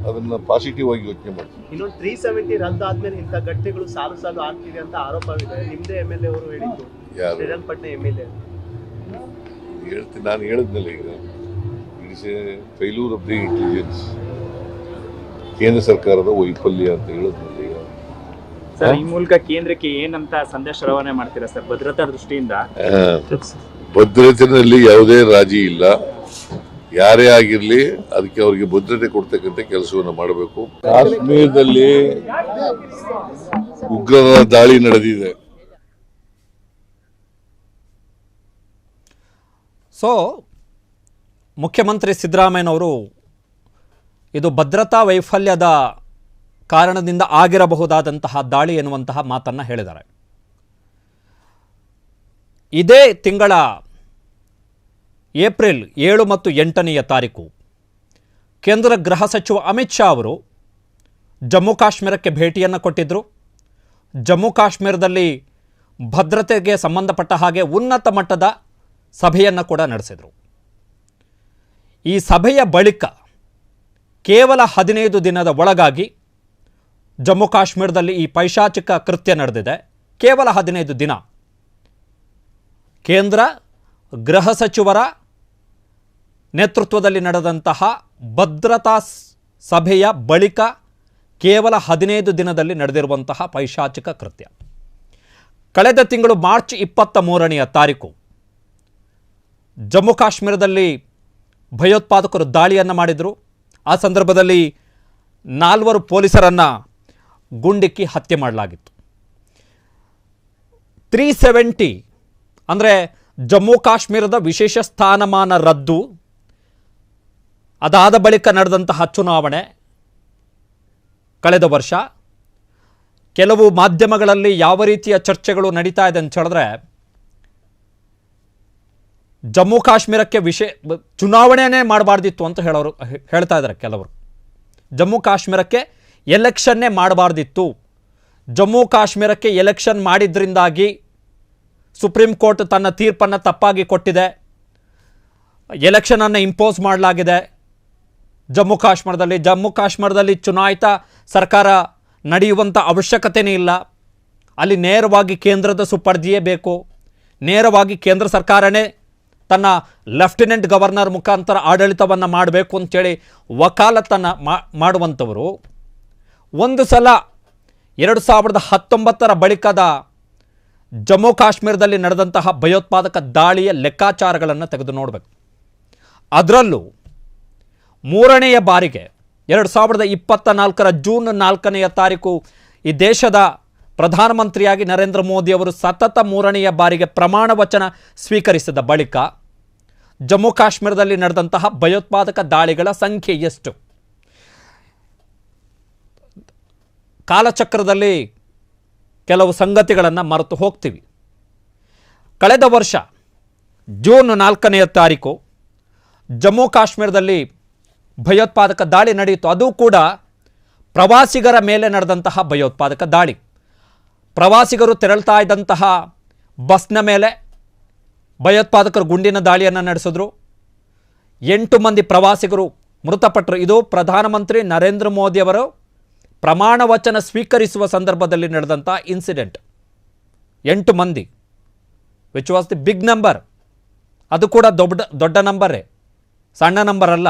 ಅದನ್ನ ಪಾಸಿಟಿವ್ ಆಗಿ ಯೋಚನೆ ಮಾಡ್ತೀವಿ. ಇನ್ನೊಂದು 370 ರದ್ದು ಆದ್ಮೇಲೆ ಇಂಥ ಘಟನೆಗಳು ಸಾಲು ಆಗ್ತಿದೆ ಅಂತ ಆರೋಪವಿದೆ. ನಿಮ್ದೇ MLA ಅವರು ಹೇಳಿದ್ದು, ಶ್ರೀರಂಗಪಟ್ಟಣ MLA. ನಾನು ಹೇಳಿದ್ನಲ್ಲ, ಈಗ it's A failure of the intelligence, ಕೇಂದ್ರ ಸರ್ಕಾರದ ವೈಫಲ್ಯ ಅಂತ ಹೇಳಿದ್ನಲ್ಲ. ಈಗ ಸರ್, ಈ ಮೂಲಕ ಕೇಂದ್ರಕ್ಕೆ ಏನಂತ ಸಂದೇಶ ರವಾನೆ ಮಾಡ್ತೀರಾ ಸರ್ ಭದ್ರತಾ ದೃಷ್ಟಿಯಿಂದ? ಭದ್ರತೆಯಲ್ಲಿ ಯಾವುದೇ ರಾಜಿ ಇಲ್ಲ. ಯಾರೇ ಆಗಿರ್ಲಿ ಅದಕ್ಕೆ ಅವರಿಗೆ ಭದ್ರತೆ ಕೊಡ್ತಕ್ಕಂಥ ಕೆಲಸವನ್ನು ಮಾಡಬೇಕು. ಕಾಶ್ಮೀರದಲ್ಲಿ ಉಗ್ರರ ದಾಳಿ ನಡೆದಿದೆ. ಸೊ ಮುಖ್ಯಮಂತ್ರಿ ಸಿದ್ದರಾಮಯ್ಯನವರು ಇದು ಭದ್ರತಾ ವೈಫಲ್ಯದ ಕಾರಣದಿಂದ ಆಗಿರಬಹುದಾದಂತಹ ದಾಳಿ ಎನ್ನುವಂತಹ ಮಾತನ್ನು ಹೇಳಿದ್ದಾರೆ. ಇದೇ ತಿಂಗಳ ಏಪ್ರಿಲ್ 7 ಮತ್ತು 8ನೇ ತಾರೀಕು ಕೇಂದ್ರ ಗೃಹ ಸಚಿವ ಅಮಿತ್ ಶಾ ಅವರು ಜಮ್ಮು ಕಾಶ್ಮೀರಕ್ಕೆ ಭೇಟಿಯನ್ನು ಕೊಟ್ಟಿದ್ದರು. ಜಮ್ಮು ಕಾಶ್ಮೀರದಲ್ಲಿ ಭದ್ರತೆಗೆ ಸಂಬಂಧಪಟ್ಟ ಹಾಗೆ ಉನ್ನತ ಮಟ್ಟದ ಸಭೆಯನ್ನು ಕೂಡ ನಡೆಸಿದರು. ಈ ಸಭೆಯ ಬಳಿಕ ಕೇವಲ 15 ದಿನದ ಒಳಗಾಗಿ ಜಮ್ಮು ಕಾಶ್ಮೀರದಲ್ಲಿ ಈ ಪೈಶಾಚಿಕ ಕೃತ್ಯ ನಡೆದಿದೆ. ಕೇವಲ 15 ದಿನ ಕೇಂದ್ರ ಗೃಹ ಸಚಿವರ ನೇತೃತ್ವದಲ್ಲಿ ನಡೆದಂತಹ ಭದ್ರತಾ ಸಭೆಯ ಬಳಿಕ ಕೇವಲ 15 ದಿನದಲ್ಲಿ ನಡೆದಿರುವಂತಹ ಪೈಶಾಚಿಕ ಕೃತ್ಯ. ಕಳೆದ ತಿಂಗಳು ಮಾರ್ಚ್ 23ನೇ ತಾರೀಕು ಜಮ್ಮು ಕಾಶ್ಮೀರದಲ್ಲಿ ಭಯೋತ್ಪಾದಕರು ದಾಳಿಯನ್ನು ಮಾಡಿದರು. ಆ ಸಂದರ್ಭದಲ್ಲಿ 4 ಪೊಲೀಸರನ್ನು ಗುಂಡಿಕ್ಕಿ ಹತ್ಯೆ ಮಾಡಲಾಗಿತ್ತು. 370 ಅಂದರೆ ಜಮ್ಮು ಕಾಶ್ಮೀರದ ವಿಶೇಷ ಸ್ಥಾನಮಾನ ರದ್ದು, ಅದಾದ ಬಳಿಕ ನಡೆದಂತಹ ಚುನಾವಣೆ ಕಳೆದ ವರ್ಷ, ಕೆಲವು ಮಾಧ್ಯಮಗಳಲ್ಲಿ ಯಾವ ರೀತಿಯ ಚರ್ಚೆಗಳು ನಡೀತಾ ಇದೆ ಅಂತ ಹೇಳಿದ್ರೆ, ಜಮ್ಮು ಕಾಶ್ಮೀರಕ್ಕೆ ಚುನಾವಣೆಯೇ ಮಾಡಬಾರ್ದಿತ್ತು ಅಂತ ಹೇಳ್ತಾ ಇದ್ದಾರೆ ಕೆಲವರು. ಜಮ್ಮು ಕಾಶ್ಮೀರಕ್ಕೆ ಎಲೆಕ್ಷನ್ನೇ ಮಾಡಬಾರ್ದಿತ್ತು, ಜಮ್ಮು ಕಾಶ್ಮೀರಕ್ಕೆ ಎಲೆಕ್ಷನ್ ಮಾಡಿದ್ರಿಂದಾಗಿ ಸುಪ್ರೀಂ ಕೋರ್ಟ್ ತನ್ನ ತೀರ್ಪನ್ನು ತಪ್ಪಾಗಿ ಕೊಟ್ಟಿದೆ, ಎಲೆಕ್ಷನನ್ನು ಇಂಪೋಸ್ ಮಾಡಲಾಗಿದೆ ಜಮ್ಮು ಕಾಶ್ಮೀರದಲ್ಲಿ ಚುನಾಯಿತ ಸರ್ಕಾರ ನಡೆಯುವಂಥ ಅವಶ್ಯಕತೆಯೇ ಇಲ್ಲ, ಅಲ್ಲಿ ನೇರವಾಗಿ ಕೇಂದ್ರದ ಸುಪರ್ದಿಯೇ ಬೇಕು, ನೇರವಾಗಿ ಕೇಂದ್ರ ಸರ್ಕಾರನೇ ತನ್ನ ಲೆಫ್ಟಿನೆಂಟ್ ಗವರ್ನರ್ ಮುಖಾಂತರ ಆಡಳಿತವನ್ನು ಮಾಡಬೇಕು ಅಂತೇಳಿ ವಕಾಲತನ್ನು ಮಾಡುವಂಥವರು ಒಂದು ಸಲ 2019 ಬಳಿಕದ ಜಮ್ಮು ಕಾಶ್ಮೀರದಲ್ಲಿ ನಡೆದಂತಹ ಭಯೋತ್ಪಾದಕ ದಾಳಿಯ ಲೆಕ್ಕಾಚಾರಗಳನ್ನು ತೆಗೆದು ನೋಡಬೇಕು. ಅದರಲ್ಲೂ 3ನೇ ಬಾರಿಗೆ 2024 ಜೂನ್ 4ನೇ ತಾರೀಕು ಈ ದೇಶದ ಪ್ರಧಾನಮಂತ್ರಿಯಾಗಿ ನರೇಂದ್ರ ಮೋದಿ ಅವರು ಸತತ 3ನೇ ಬಾರಿಗೆ ಪ್ರಮಾಣ ವಚನ ಸ್ವೀಕರಿಸಿದ ಬಳಿಕ ಜಮ್ಮು ಕಾಶ್ಮೀರದಲ್ಲಿ ನಡೆದಂತಹ ಭಯೋತ್ಪಾದಕ ದಾಳಿಗಳ ಸಂಖ್ಯೆ ಎಷ್ಟು? ಕಾಲಚಕ್ರದಲ್ಲಿ ಕೆಲವು ಸಂಗತಿಗಳನ್ನು ಮರೆತು ಹೋಗ್ತೀವಿ. ಕಳೆದ ವರ್ಷ ಜೂನ್ 4ನೇ ತಾರೀಕು ಜಮ್ಮು ಕಾಶ್ಮೀರದಲ್ಲಿ ಭಯೋತ್ಪಾದಕ ದಾಳಿ ನಡೆಯಿತು. ಅದು ಕೂಡ ಪ್ರವಾಸಿಗರ ಮೇಲೆ ನಡೆದಂತಹ ಭಯೋತ್ಪಾದಕ ದಾಳಿ. ಪ್ರವಾಸಿಗರು ತೆರಳ್ತಾ ಇದ್ದಂತಹ ಬಸ್ನ ಮೇಲೆ ಭಯೋತ್ಪಾದಕರು ಗುಂಡಿನ ದಾಳಿಯನ್ನು ನಡೆಸಿದ್ರು. 8 ಮಂದಿ ಪ್ರವಾಸಿಗರು ಮೃತಪಟ್ಟರು. ಇದು ಪ್ರಧಾನಮಂತ್ರಿ ನರೇಂದ್ರ ಮೋದಿಯವರು ಪ್ರಮಾಣ ವಚನ ಸ್ವೀಕರಿಸುವ ಸಂದರ್ಭದಲ್ಲಿ ನಡೆದಂಥ ಇನ್ಸಿಡೆಂಟ್. 8 ಮಂದಿ, which was the big number. ಅದು ಕೂಡ ದೊಡ್ಡ ನಂಬರೇ, ಸಣ್ಣ ನಂಬರ್ ಅಲ್ಲ.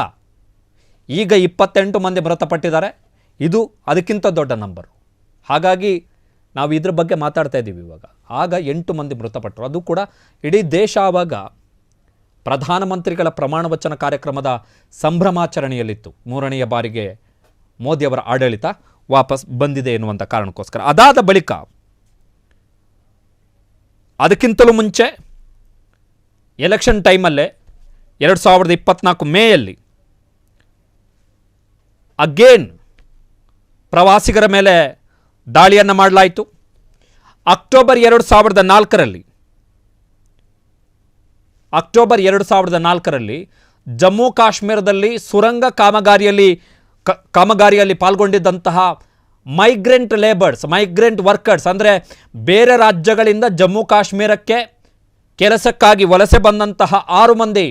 ಈಗ 28 ಮಂದಿ ಮೃತಪಟ್ಟಿದ್ದಾರೆ. ಇದು ಅದಕ್ಕಿಂತ ದೊಡ್ಡ ನಂಬರು. ಹಾಗಾಗಿ ನಾವು ಇದ್ರ ಬಗ್ಗೆ ಮಾತಾಡ್ತಾ ಇದ್ದೀವಿ ಇವಾಗ. ಆಗ 8 ಮಂದಿ ಮೃತಪಟ್ಟರು. ಅದು ಕೂಡ ಇಡೀ ದೇಶ ಆವಾಗ ಪ್ರಧಾನಮಂತ್ರಿಗಳ ಪ್ರಮಾಣ ವಚನ ಕಾರ್ಯಕ್ರಮದ ಸಂಭ್ರಮಾಚರಣೆಯಲ್ಲಿತ್ತು. 3ನೇ ಬಾರಿಗೆ ಮೋದಿಯವರ ಆಡಳಿತ ವಾಪಸ್ ಬಂದಿದೆ ಎನ್ನುವಂಥ ಕಾರಣಕ್ಕೋಸ್ಕರ. ಅದಾದ ಬಳಿಕ ಅದಕ್ಕಿಂತಲೂ ಮುಂಚೆ ಎಲೆಕ್ಷನ್ ಟೈಮಲ್ಲೇ 2024 ಮೇಯಲ್ಲಿ ಅಗೇನ್ ಪ್ರವಾಸಿಗರ ಮೇಲೆ ದಾಳಿಯನ್ನು ಮಾಡಲಾಯಿತು. ಅಕ್ಟೋಬರ್ 2004ರಲ್ಲಿ ಜಮ್ಮು ಕಾಶ್ಮೀರದಲ್ಲಿ ಸುರಂಗ ಕಾಮಗಾರಿಯಲ್ಲಿ ಪಾಲ್ಗೊಂಡಿದ್ದಂತಹ ಮೈಗ್ರೆಂಟ್ ಲೇಬರ್ಸ್, ಮೈಗ್ರೆಂಟ್ ವರ್ಕರ್ಸ್, ಅಂದರೆ ಬೇರೆ ರಾಜ್ಯಗಳಿಂದ ಜಮ್ಮು ಕಾಶ್ಮೀರಕ್ಕೆ ಕೆಲಸಕ್ಕಾಗಿ ವಲಸೆ ಬಂದಂತಹ 6 ಮಂದಿ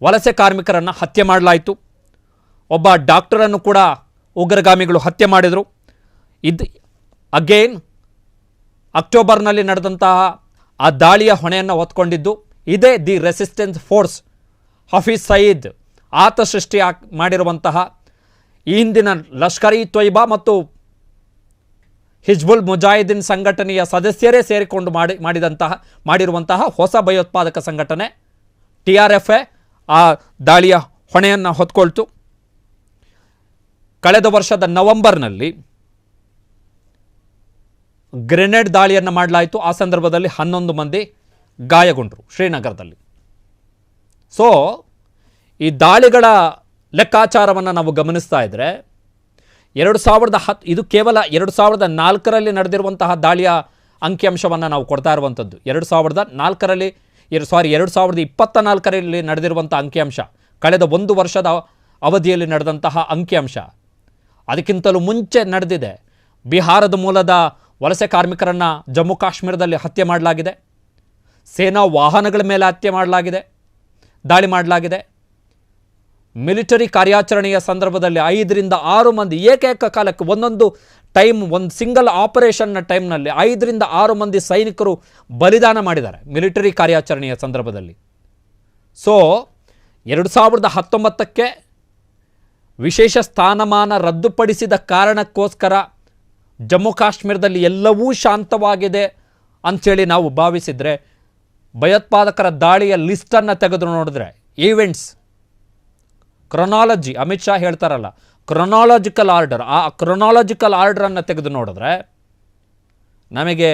ವಲಸೆ ಕಾರ್ಮಿಕರನ್ನು ಹತ್ಯೆ ಮಾಡಲಾಯಿತು. ಒಬ್ಬ ಡಾಕ್ಟರನ್ನು ಕೂಡ ಉಗ್ರಗಾಮಿಗಳು ಹತ್ಯೆ ಮಾಡಿದರು. ಇದು ಅಗೇನ್ ಅಕ್ಟೋಬರ್ನಲ್ಲಿ ನಡೆದಂತಹ ಆ ದಾಳಿಯ ಹೊಣೆಯನ್ನು ಹೊತ್ಕೊಂಡಿದ್ದು ಇದೇ the resistance force Hafiz Saeed. ಆತ ಸೃಷ್ಟಿ ಮಾಡಿರುವಂತಹ ಈ ಹಿಂದಿನ ಲಷ್ಕರ್ ಇ ತೊಯ್ಬಾ ಮತ್ತು ಹಿಜ್ಬುಲ್ ಮುಜಾಹಿದೀನ್ ಸಂಘಟನೆಯ ಸದಸ್ಯರೇ ಸೇರಿಕೊಂಡು ಮಾಡಿರುವಂತಹ ಹೊಸ ಭಯೋತ್ಪಾದಕ ಸಂಘಟನೆ TRFA ಆ ದಾಳಿಯ ಹೊಣೆಯನ್ನು ಹೊತ್ಕೊಳ್ತು. ಕಳೆದ ವರ್ಷದ ನವೆಂಬರ್ನಲ್ಲಿ ಗ್ರೆನೇಡ್ ದಾಳಿಯನ್ನು ಮಾಡಲಾಯಿತು. ಆ ಸಂದರ್ಭದಲ್ಲಿ 11 ಮಂದಿ ಗಾಯಗೊಂಡರು ಶ್ರೀನಗರದಲ್ಲಿ. ಸೊ ಈ ದಾಳಿಗಳ ಲೆಕ್ಕಾಚಾರವನ್ನು ನಾವು ಗಮನಿಸ್ತಾ ಇದ್ದರೆ 2010 ಇದು ಕೇವಲ 2004ರಲ್ಲಿ ನಡೆದಿರುವಂತಹ ದಾಳಿಯ ಅಂಕಿಅಂಶವನ್ನು ನಾವು ಕೊಡ್ತಾ ಇರುವಂಥದ್ದು. 2024ರಲ್ಲಿ ನಡೆದಿರುವಂಥ ಅಂಕಿಅಂಶ, ಕಳೆದ 1 ವರ್ಷದ ಅವಧಿಯಲ್ಲಿ ನಡೆದಂತಹ ಅಂಕಿಅಂಶ. ಅದಕ್ಕಿಂತಲೂ ಮುಂಚೆ ನಡೆದಿದೆ. ಬಿಹಾರದ ಮೂಲದ ವಲಸೆ ಕಾರ್ಮಿಕರನ್ನು ಜಮ್ಮು ಕಾಶ್ಮೀರದಲ್ಲಿ ಹತ್ಯೆ ಮಾಡಲಾಗಿದೆ. ಸೇನಾ ವಾಹನಗಳ ಮೇಲೆ ಹತ್ಯೆ ಮಾಡಲಾಗಿದೆ, ದಾಳಿ ಮಾಡಲಾಗಿದೆ. ಮಿಲಿಟರಿ ಕಾರ್ಯಾಚರಣೆಯ ಸಂದರ್ಭದಲ್ಲಿ 5ರಿಂದ 6 ಮಂದಿ ಏಕೈಕ ಕಾಲಕ್ಕೆ ಒಂದೊಂದು ಟೈಮ್, ಒಂದು ಸಿಂಗಲ್ ಆಪರೇಷನ್ನ ಟೈಮ್ನಲ್ಲಿ 5ರಿಂದ 6 ಮಂದಿ ಸೈನಿಕರು ಬಲಿದಾನ ಮಾಡಿದ್ದಾರೆ ಮಿಲಿಟರಿ ಕಾರ್ಯಾಚರಣೆಯ ಸಂದರ್ಭದಲ್ಲಿ. ಸೊ 2019ಕ್ಕೆ ವಿಶೇಷ ಸ್ಥಾನಮಾನ ರದ್ದುಪಡಿಸಿದ ಕಾರಣಕ್ಕೋಸ್ಕರ ಜಮ್ಮು ಕಾಶ್ಮೀರದಲ್ಲಿ ಎಲ್ಲವೂ ಶಾಂತವಾಗಿದೆ ಅಂಥೇಳಿ ನಾವು ಭಾವಿಸಿದರೆ, ಭಯೋತ್ಪಾದಕರ ದಾಳಿಯ ಲಿಸ್ಟನ್ನು ತೆಗೆದು ನೋಡಿದ್ರೆ, ಈವೆಂಟ್ಸ್ ಕ್ರೊನಾಲಜಿ, ಅಮಿತ್ ಶಾ ಹೇಳ್ತಾರಲ್ಲ ಕ್ರೊನಾಲಜಿಕಲ್ ಆರ್ಡರ್, ಆ ಕ್ರೊನಾಲಜಿಕಲ್ ಆರ್ಡರನ್ನು ತೆಗೆದು ನೋಡಿದ್ರೆ ನಮಗೆ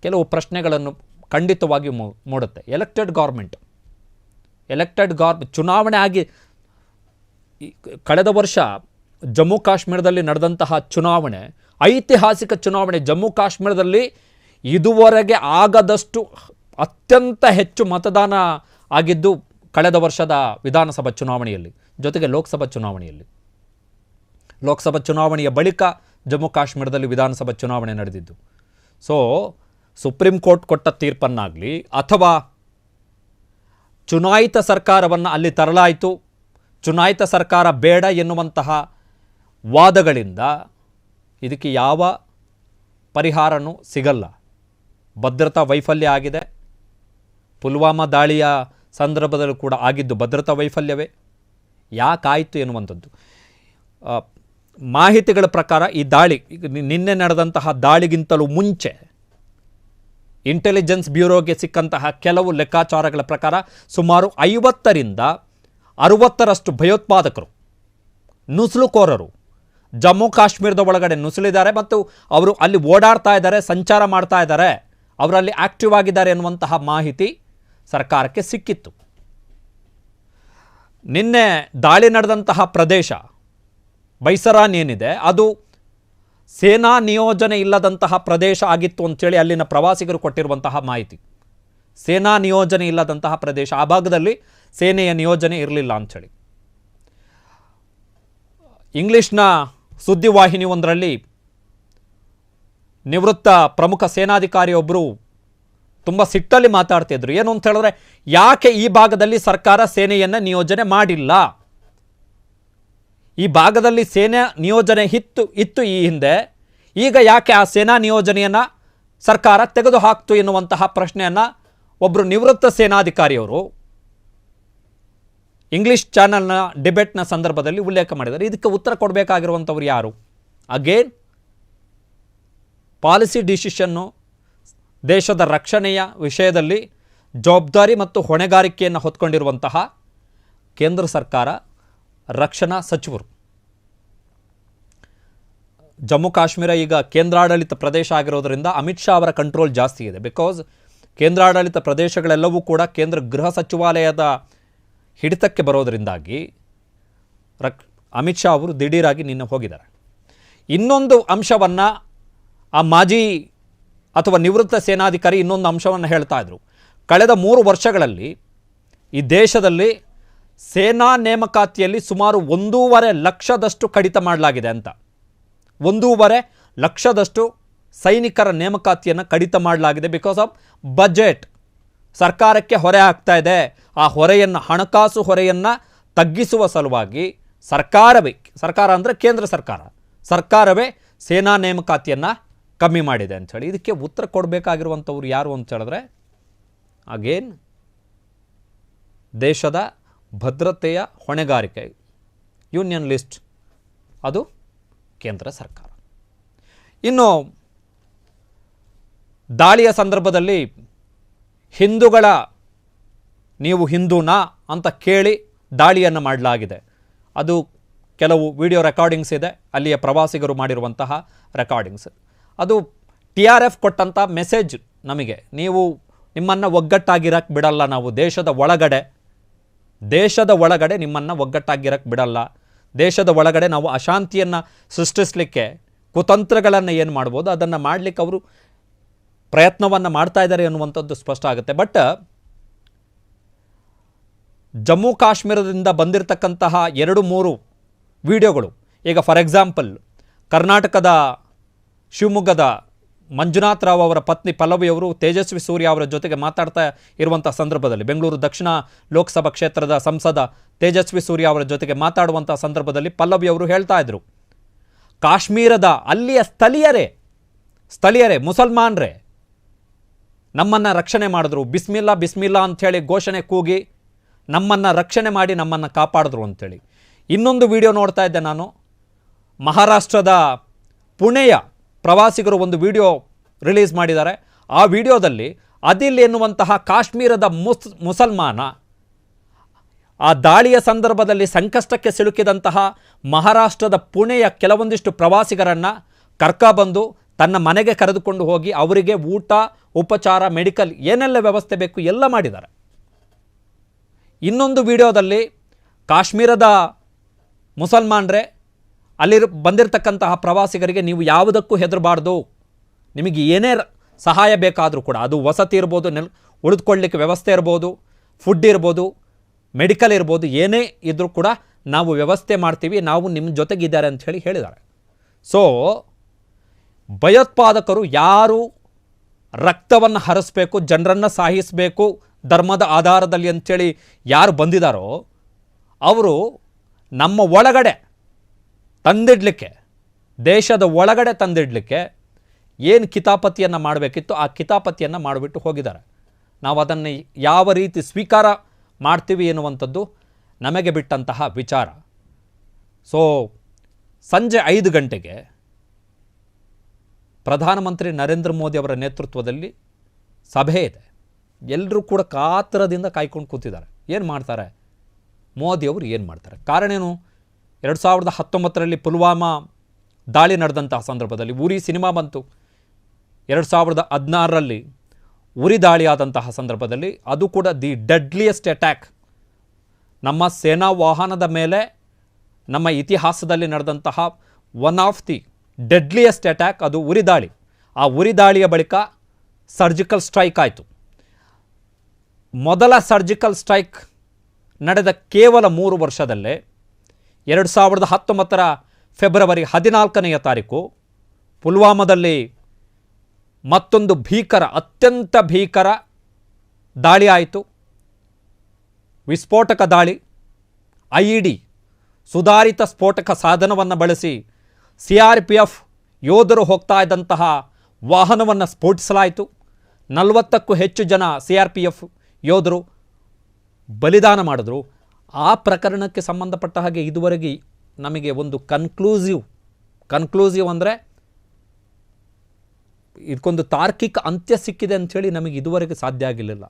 ಕೆಲವು ಪ್ರಶ್ನೆಗಳನ್ನು ಖಂಡಿತವಾಗಿ ಮೂಡುತ್ತೆ. ಎಲೆಕ್ಟೆಡ್ ಗೌರ್ಮೆಂಟ್ ಚುನಾವಣೆ ಆಗಿ ಕಳೆದ ವರ್ಷ ಜಮ್ಮು ಕಾಶ್ಮೀರದಲ್ಲಿ ನಡೆದಂತಹ ಚುನಾವಣೆ ಐತಿಹಾಸಿಕ ಚುನಾವಣೆ. ಜಮ್ಮು ಕಾಶ್ಮೀರದಲ್ಲಿ ಇದುವರೆಗೆ ಆಗದಷ್ಟು ಅತ್ಯಂತ ಹೆಚ್ಚು ಮತದಾನ ಆಗಿದ್ದು ಕಳೆದ ವರ್ಷದ ವಿಧಾನಸಭಾ ಚುನಾವಣೆಯಲ್ಲಿ, ಜೊತೆಗೆ ಲೋಕಸಭಾ ಚುನಾವಣೆಯಲ್ಲಿ. ಲೋಕಸಭಾ ಚುನಾವಣೆಯ ಬಳಿಕ ಜಮ್ಮು ಕಾಶ್ಮೀರದಲ್ಲಿ ವಿಧಾನಸಭಾ ಚುನಾವಣೆ ನಡೆದಿದ್ದು. ಸೊ ಸುಪ್ರೀಂ ಕೋರ್ಟ್ ಕೊಟ್ಟ ತೀರ್ಪನ್ನಾಗಲಿ ಅಥವಾ ಚುನಾಯಿತ ಸರ್ಕಾರವನ್ನು ಅಲ್ಲಿ ತರಲಾಯಿತು, ಚುನಾಯಿತ ಸರ್ಕಾರ ಬೇಡ ಎನ್ನುವಂತಹ ವಾದಗಳಿಂದ ಇದಕ್ಕೆ ಯಾವ ಪರಿಹಾರನೂ ಸಿಗಲ್ಲ. ಭದ್ರತಾ ವೈಫಲ್ಯ ಆಗಿದೆ. ಪುಲ್ವಾಮಾ ದಾಳಿಯ ಸಂದರ್ಭದಲ್ಲೂ ಕೂಡ ಆಗಿದ್ದು ಭದ್ರತಾ ವೈಫಲ್ಯವೇ. ಯಾಕಾಯಿತು ಎನ್ನುವಂಥದ್ದು ಮಾಹಿತಿಗಳ ಪ್ರಕಾರ ಈ ದಾಳಿ ನಿನ್ನೆ ನಡೆದಂತಹ ದಾಳಿಗಿಂತಲೂ ಮುಂಚೆ ಇಂಟೆಲಿಜೆನ್ಸ್ ಬ್ಯೂರೋಗೆ ಸಿಕ್ಕಂತಹ ಕೆಲವು ಲೆಕ್ಕಾಚಾರಗಳ ಪ್ರಕಾರ ಸುಮಾರು 50ರಿಂದ 60ರಷ್ಟು ಭಯೋತ್ಪಾದಕರು, ನುಸುಳುಕೋರರು ಜಮ್ಮು ಕಾಶ್ಮೀರದ ಒಳಗಡೆ ನುಸುಳಿದ್ದಾರೆ ಮತ್ತು ಅವರು ಅಲ್ಲಿ ಓಡಾಡ್ತಾ ಇದ್ದಾರೆ, ಸಂಚಾರ ಮಾಡ್ತಾ ಇದ್ದಾರೆ, ಅವರಲ್ಲಿ ಆಕ್ಟಿವ್ ಆಗಿದ್ದಾರೆ ಎನ್ನುವಂತಹ ಮಾಹಿತಿ ಸರ್ಕಾರಕ್ಕೆ ಸಿಕ್ಕಿತ್ತು. ನಿನ್ನೆ ದಾಳಿ ನಡೆದಂತಹ ಪ್ರದೇಶ ಬೈಸರಾನ್ ಏನಿದೆ ಅದು ಸೇನಾ ನಿಯೋಜನೆ ಇಲ್ಲದಂತಹ ಪ್ರದೇಶ ಆಗಿತ್ತು ಅಂತೇಳಿ ಅಲ್ಲಿನ ಪ್ರವಾಸಿಗರು ಕೊಟ್ಟಿರುವಂತಹ ಮಾಹಿತಿ. ಸೇನಾ ನಿಯೋಜನೆ ಇಲ್ಲದಂತಹ ಪ್ರದೇಶ, ಆ ಭಾಗದಲ್ಲಿ ಸೇನೆಯ ನಿಯೋಜನೆ ಇರಲಿಲ್ಲ ಅಂಥೇಳಿ. ಇಂಗ್ಲಿಷ್ನ ಸುದ್ದಿವಾಹಿನಿ ಒಂದರಲ್ಲಿ ನಿವೃತ್ತ ಪ್ರಮುಖ ಸೇನಾಧಿಕಾರಿಯೊಬ್ಬರು ತುಂಬ ಸಿಟ್ಟಲ್ಲಿ ಮಾತಾಡ್ತಿದ್ರು. ಏನು ಅಂತ ಹೇಳಿದ್ರೆ, ಯಾಕೆ ಈ ಭಾಗದಲ್ಲಿ ಸರ್ಕಾರ ಸೇನೆಯನ್ನು ನಿಯೋಜನೆ ಮಾಡಿಲ್ಲ, ಈ ಭಾಗದಲ್ಲಿ ಸೇನೆ ನಿಯೋಜನೆ ಇತ್ತು ಈ ಹಿಂದೆ, ಈಗ ಯಾಕೆ ಆ ಸೇನಾ ನಿಯೋಜನೆಯನ್ನು ಸರ್ಕಾರ ತೆಗೆದುಹಾಕ್ತು ಎನ್ನುವಂತಹ ಪ್ರಶ್ನೆಯನ್ನು ಒಬ್ಬರು ನಿವೃತ್ತ ಸೇನಾಧಿಕಾರಿಯವರು ಇಂಗ್ಲಿಷ್ ಚಾನಲ್ನ ಡಿಬೇಟ್ನ ಸಂದರ್ಭದಲ್ಲಿ ಉಲ್ಲೇಖ ಮಾಡಿದ್ದಾರೆ. ಇದಕ್ಕೆ ಉತ್ತರ ಕೊಡಬೇಕಾಗಿರುವಂಥವ್ರು ಯಾರು? ಅಗೇನ್ ಪಾಲಿಸಿ ಡಿಸಿಷನ್ನು, ದೇಶದ ರಕ್ಷಣೆಯ ವಿಷಯದಲ್ಲಿ ಜವಾಬ್ದಾರಿ ಮತ್ತು ಹೊಣೆಗಾರಿಕೆಯನ್ನು ಹೊತ್ಕೊಂಡಿರುವಂತಹ ಕೇಂದ್ರ ಸರ್ಕಾರ, ರಕ್ಷಣಾ ಸಚಿವರು. ಜಮ್ಮು ಕಾಶ್ಮೀರ ಈಗ ಕೇಂದ್ರಾಡಳಿತ ಪ್ರದೇಶ ಆಗಿರೋದ್ರಿಂದ ಅಮಿತ್ ಶಾ ಅವರ ಕಂಟ್ರೋಲ್ ಜಾಸ್ತಿ ಇದೆ. ಬಿಕಾಸ್ ಕೇಂದ್ರಾಡಳಿತ ಪ್ರದೇಶಗಳೆಲ್ಲವೂ ಕೂಡ ಕೇಂದ್ರ ಗೃಹ ಸಚಿವಾಲಯದ ಹಿಡಿತಕ್ಕೆ ಬರೋದರಿಂದಾಗಿ ಅಮಿತ್ ಶಾ ಅವರು ದಿಢೀರಾಗಿ ನಿನ್ನೆ ಹೋಗಿದ್ದಾರೆ. ಇನ್ನೊಂದು ಅಂಶವನ್ನು ಆ ಮಾಜಿ ಅಥವಾ ನಿವೃತ್ತ ಸೇನಾಧಿಕಾರಿ ಇನ್ನೊಂದು ಅಂಶವನ್ನು ಹೇಳ್ತಾ ಇದ್ರು. ಕಳೆದ 3 ವರ್ಷಗಳಲ್ಲಿ ಈ ದೇಶದಲ್ಲಿ ಸೇನಾ ನೇಮಕಾತಿಯಲ್ಲಿ ಸುಮಾರು 1.5 ಲಕ್ಷದಷ್ಟು ಕಡಿತ ಮಾಡಲಾಗಿದೆ ಅಂತ. 1.5 ಲಕ್ಷದಷ್ಟು ಸೈನಿಕರ ನೇಮಕಾತಿಯನ್ನು ಕಡಿತ ಮಾಡಲಾಗಿದೆ. ಬಿಕಾಸ್ ಆಫ್ ಬಜೆಟ್, ಸರ್ಕಾರಕ್ಕೆ ಹೊರೆ ಆಗ್ತಾ ಇದೆ. ಆ ಹೊರೆಯನ್ನು, ಹಣಕಾಸು ಹೊರೆಯನ್ನು ತಗ್ಗಿಸುವ ಸಲುವಾಗಿ ಸರ್ಕಾರ ಅಂದರೆ ಕೇಂದ್ರ ಸರ್ಕಾರವೇ ಸೇನಾ ನೇಮಕಾತಿಯನ್ನು ಕಮ್ಮಿ ಮಾಡಿದೆ ಅಂಥೇಳಿ. ಇದಕ್ಕೆ ಉತ್ತರ ಕೊಡಬೇಕಾಗಿರುವಂಥವ್ರು ಯಾರು ಅಂತ ಹೇಳಿದ್ರೆ, ಅಗೇನ್ ದೇಶದ ಭದ್ರತೆಯ ಹೊಣೆಗಾರಿಕೆ, ಯೂನಿಯನ್ ಲಿಸ್ಟ್, ಅದು ಕೇಂದ್ರ ಸರ್ಕಾರ. ಇನ್ನು ದಾಳಿಯ ಸಂದರ್ಭದಲ್ಲಿ ಹಿಂದೂಗಳ, ನೀವು ಹಿಂದೂನಾ ಅಂತ ಕೇಳಿ ದಾಳಿಯನ್ನು ಮಾಡಲಾಗಿದೆ. ಅದು ಕೆಲವು ವಿಡಿಯೋ ರೆಕಾರ್ಡಿಂಗ್ಸ್ ಇದೆ, ಅಲ್ಲಿಯ ಪ್ರವಾಸಿಗರು ಮಾಡಿರುವಂತಹ ರೆಕಾರ್ಡಿಂಗ್ಸ್. ಅದು TRF ಕೊಟ್ಟಂಥ ಮೆಸೇಜ್ ನಮಗೆ, ನೀವು ನಿಮ್ಮನ್ನು ಒಗ್ಗಟ್ಟಾಗಿರಕ್ಕೆ ಬಿಡಲ್ಲ, ನಾವು ದೇಶದ ಒಳಗಡೆ ನಿಮ್ಮನ್ನು ಒಗ್ಗಟ್ಟಾಗಿರಕ್ಕೆ ಬಿಡಲ್ಲ, ದೇಶದ ಒಳಗಡೆ ನಾವು ಅಶಾಂತಿಯನ್ನು ಸೃಷ್ಟಿಸಲಿಕ್ಕೆ ಕುತಂತ್ರಗಳನ್ನು ಏನು ಮಾಡ್ಬೋದು ಅದನ್ನು ಮಾಡಲಿಕ್ಕೆ ಅವರು ಪ್ರಯತ್ನವನ್ನು ಮಾಡ್ತಾ ಇದ್ದಾರೆ ಅನ್ನುವಂಥದ್ದು ಸ್ಪಷ್ಟ ಆಗುತ್ತೆ. ಬಟ್ ಜಮ್ಮು ಕಾಶ್ಮೀರದಿಂದ ಬಂದಿರತಕ್ಕಂತಹ 2-3 ವಿಡಿಯೋಗಳು, ಈಗ ಫಾರ್ ಎಕ್ಸಾಂಪಲ್ ಕರ್ನಾಟಕದ ಶಿವಮೊಗ್ಗದ ಮಂಜುನಾಥ್ ರಾವ್ ಅವರ ಪತ್ನಿ ಪಲ್ಲವಿಯವರು ತೇಜಸ್ವಿ ಸೂರ್ಯ ಅವರ ಜೊತೆಗೆ ಮಾತಾಡ್ತಾ ಇರುವಂಥ ಸಂದರ್ಭದಲ್ಲಿ, ಬೆಂಗಳೂರು ದಕ್ಷಿಣ ಲೋಕಸಭಾ ಕ್ಷೇತ್ರದ ಸಂಸದ ತೇಜಸ್ವಿ ಸೂರ್ಯ ಅವರ ಜೊತೆಗೆ ಮಾತಾಡುವಂಥ ಸಂದರ್ಭದಲ್ಲಿ ಪಲ್ಲವಿಯವರು ಹೇಳ್ತಾ ಇದ್ರು, ಕಾಶ್ಮೀರದ ಅಲ್ಲಿಯ ಸ್ಥಳೀಯರೇ ಮುಸಲ್ಮಾನರೇ ನಮ್ಮನ್ನು ರಕ್ಷಣೆ ಮಾಡಿದ್ರು, ಬಿಸ್ಮಿಲ್ಲಾ ಅಂಥೇಳಿ ಘೋಷಣೆ ಕೂಗಿ ನಮ್ಮನ್ನು ರಕ್ಷಣೆ ಮಾಡಿ ನಮ್ಮನ್ನು ಕಾಪಾಡಿದ್ರು ಅಂಥೇಳಿ. ಇನ್ನೊಂದು ವಿಡಿಯೋ ನೋಡ್ತಾ ಇದ್ದೆ ನಾನು, ಮಹಾರಾಷ್ಟ್ರದ ಪುಣೆಯ ಪ್ರವಾಸಿಗರು ಒಂದು ವಿಡಿಯೋ ರಿಲೀಸ್ ಮಾಡಿದ್ದಾರೆ. ಆ ವಿಡಿಯೋದಲ್ಲಿ ಅದಿಲ್ ಎನ್ನುವಂತಹ ಕಾಶ್ಮೀರದ ಮುಸಲ್ಮಾನ ಆ ದಾಳಿಯ ಸಂದರ್ಭದಲ್ಲಿ ಸಂಕಷ್ಟಕ್ಕೆ ಸಿಲುಕಿದಂತಹ ಮಹಾರಾಷ್ಟ್ರದ ಪುಣೆಯ ಕೆಲವೊಂದಿಷ್ಟು ಪ್ರವಾಸಿಗರನ್ನು ಕರ್ಕೊಬಂದು ತನ್ನ ಮನೆಗೆ ಕರೆದುಕೊಂಡು ಹೋಗಿ ಅವರಿಗೆ ಊಟ, ಉಪಚಾರ, ಮೆಡಿಕಲ್ ಏನೆಲ್ಲ ವ್ಯವಸ್ಥೆ ಬೇಕು ಎಲ್ಲ ಮಾಡಿದ್ದಾರೆ. ಇನ್ನೊಂದು ವಿಡಿಯೋದಲ್ಲಿ ಕಾಶ್ಮೀರದ ಮುಸಲ್ಮಾನರೇ ಅಲ್ಲಿ ಬಂದಿರತಕ್ಕಂತಹ ಪ್ರವಾಸಿಗರಿಗೆ ನೀವು ಯಾವುದಕ್ಕೂ ಹೆದರಬಾರ್ದು, ನಿಮಗೆ ಏನೇ ಸಹಾಯ ಬೇಕಾದರೂ ಕೂಡ, ಅದು ವಸತಿ ಇರ್ಬೋದು, ಉಳಿದುಕೊಳ್ಳಲಿಕ್ಕೆ ವ್ಯವಸ್ಥೆ ಇರ್ಬೋದು, ಫುಡ್ ಇರ್ಬೋದು, ಮೆಡಿಕಲ್ ಇರ್ಬೋದು, ಏನೇ ಇದ್ದರೂ ಕೂಡ ನಾವು ವ್ಯವಸ್ಥೆ ಮಾಡ್ತೀವಿ, ನಾವು ನಿಮ್ಮ ಜೊತೆಗಿದ್ದಾರೆ ಅಂಥೇಳಿ ಹೇಳಿದ್ದಾರೆ. ಸೊ ಭಯೋತ್ಪಾದಕರು ಯಾರು ರಕ್ತವನ್ನು ಹರಿಸಬೇಕು, ಜನರನ್ನು ಸಾಯಿಸಬೇಕು ಧರ್ಮದ ಆಧಾರದಲ್ಲಿ ಅಂಥೇಳಿ ಯಾರು ಬಂದಿದ್ದಾರೋ ಅವರು ನಮ್ಮ ಒಳಗಡೆ ತಂದಿಡಲಿಕ್ಕೆ, ದೇಶದ ಒಳಗಡೆ ತಂದಿಡಲಿಕ್ಕೆ ಏನು ಕಿತಾಪತಿಯನ್ನು ಮಾಡಬೇಕಿತ್ತು ಆ ಕಿತಾಪತಿಯನ್ನು ಮಾಡಿಬಿಟ್ಟು ಹೋಗಿದ್ದಾರೆ. ನಾವು ಅದನ್ನು ಯಾವ ರೀತಿ ಸ್ವೀಕಾರ ಮಾಡ್ತೀವಿ ಎನ್ನುವಂಥದ್ದು ನಮಗೆ ಬಿಟ್ಟಂತಹ ವಿಚಾರ. ಸೊ ಸಂಜೆ 5 ಗಂಟೆಗೆ ಪ್ರಧಾನಮಂತ್ರಿ ನರೇಂದ್ರ ಮೋದಿ ಅವರ ನೇತೃತ್ವದಲ್ಲಿ ಸಭೆ ಇದೆ. ಎಲ್ಲರೂ ಕೂಡ ಕಾತರದಿಂದ ಕಾಯ್ಕೊಂಡು ಕೂತಿದ್ದಾರೆ. ಏನು ಮಾಡ್ತಾರೆ ಮೋದಿಯವರು, ಏನು ಮಾಡ್ತಾರೆ? ಕಾರಣ ಏನು? 2019ರಲ್ಲಿ ಪುಲ್ವಾಮಾ ದಾಳಿ ನಡೆದಂತಹ ಸಂದರ್ಭದಲ್ಲಿ ಉರಿ ಸಿನಿಮಾ ಬಂತು. 2016ರಲ್ಲಿ ಉರಿ ದಾಳಿ ಆದಂತಹ ಸಂದರ್ಭದಲ್ಲಿ ಅದು ಕೂಡ ದಿ ಡೆಡ್ಲಿಯೆಸ್ಟ್ ಅಟ್ಯಾಕ್, ನಮ್ಮ ಸೇನಾ ವಾಹನದ ಮೇಲೆ ನಮ್ಮ ಇತಿಹಾಸದಲ್ಲಿ ನಡೆದಂತಹ one of the deadliest attack, ಅದು ಉರಿದಾಳಿ. ಆ ಉರಿದಾಳಿಯ ಬಳಿಕ ಸರ್ಜಿಕಲ್ ಸ್ಟ್ರೈಕ್ ಆಯಿತು. ಮೊದಲ ಸರ್ಜಿಕಲ್ ಸ್ಟ್ರೈಕ್ ನಡೆದ ಕೇವಲ 3 ವರ್ಷದಲ್ಲೇ 2019 ಫೆಬ್ರವರಿ 14ನೇ ತಾರೀಕು ಪುಲ್ವಾಮಾದಲ್ಲಿ ಮತ್ತೊಂದು ಅತ್ಯಂತ ಭೀಕರ ದಾಳಿ ಆಯಿತು. ವಿಸ್ಫೋಟಕ ದಾಳಿ, IED ಸುಧಾರಿತ ಸ್ಫೋಟಕ ಸಾಧನವನ್ನು ಬಳಸಿ CRPF ಯೋಧರು ಹೋಗ್ತಾ ಇದ್ದಂತಹ ವಾಹನವನ್ನು ಸ್ಫೋಟಿಸಲಾಯಿತು. 40ಕ್ಕೂ ಹೆಚ್ಚು ಜನ CRPF ಯೋಧರು ಬಲಿದಾನ ಮಾಡಿದ್ರು. ಆ ಪ್ರಕರಣಕ್ಕೆ ಸಂಬಂಧಪಟ್ಟ ಹಾಗೆ ಇದುವರೆಗೆ ನಮಗೆ ಒಂದು ಕನ್ಕ್ಲೂಸಿವ್ ಅಂದರೆ ಇದಕ್ಕೊಂದು ತಾರ್ಕಿಕ ಅಂತ್ಯ ಸಿಕ್ಕಿದೆ ಅಂಥೇಳಿ ನಮಗೆ ಇದುವರೆಗೆ ಸಾಧ್ಯ ಆಗಿರಲಿಲ್ಲ.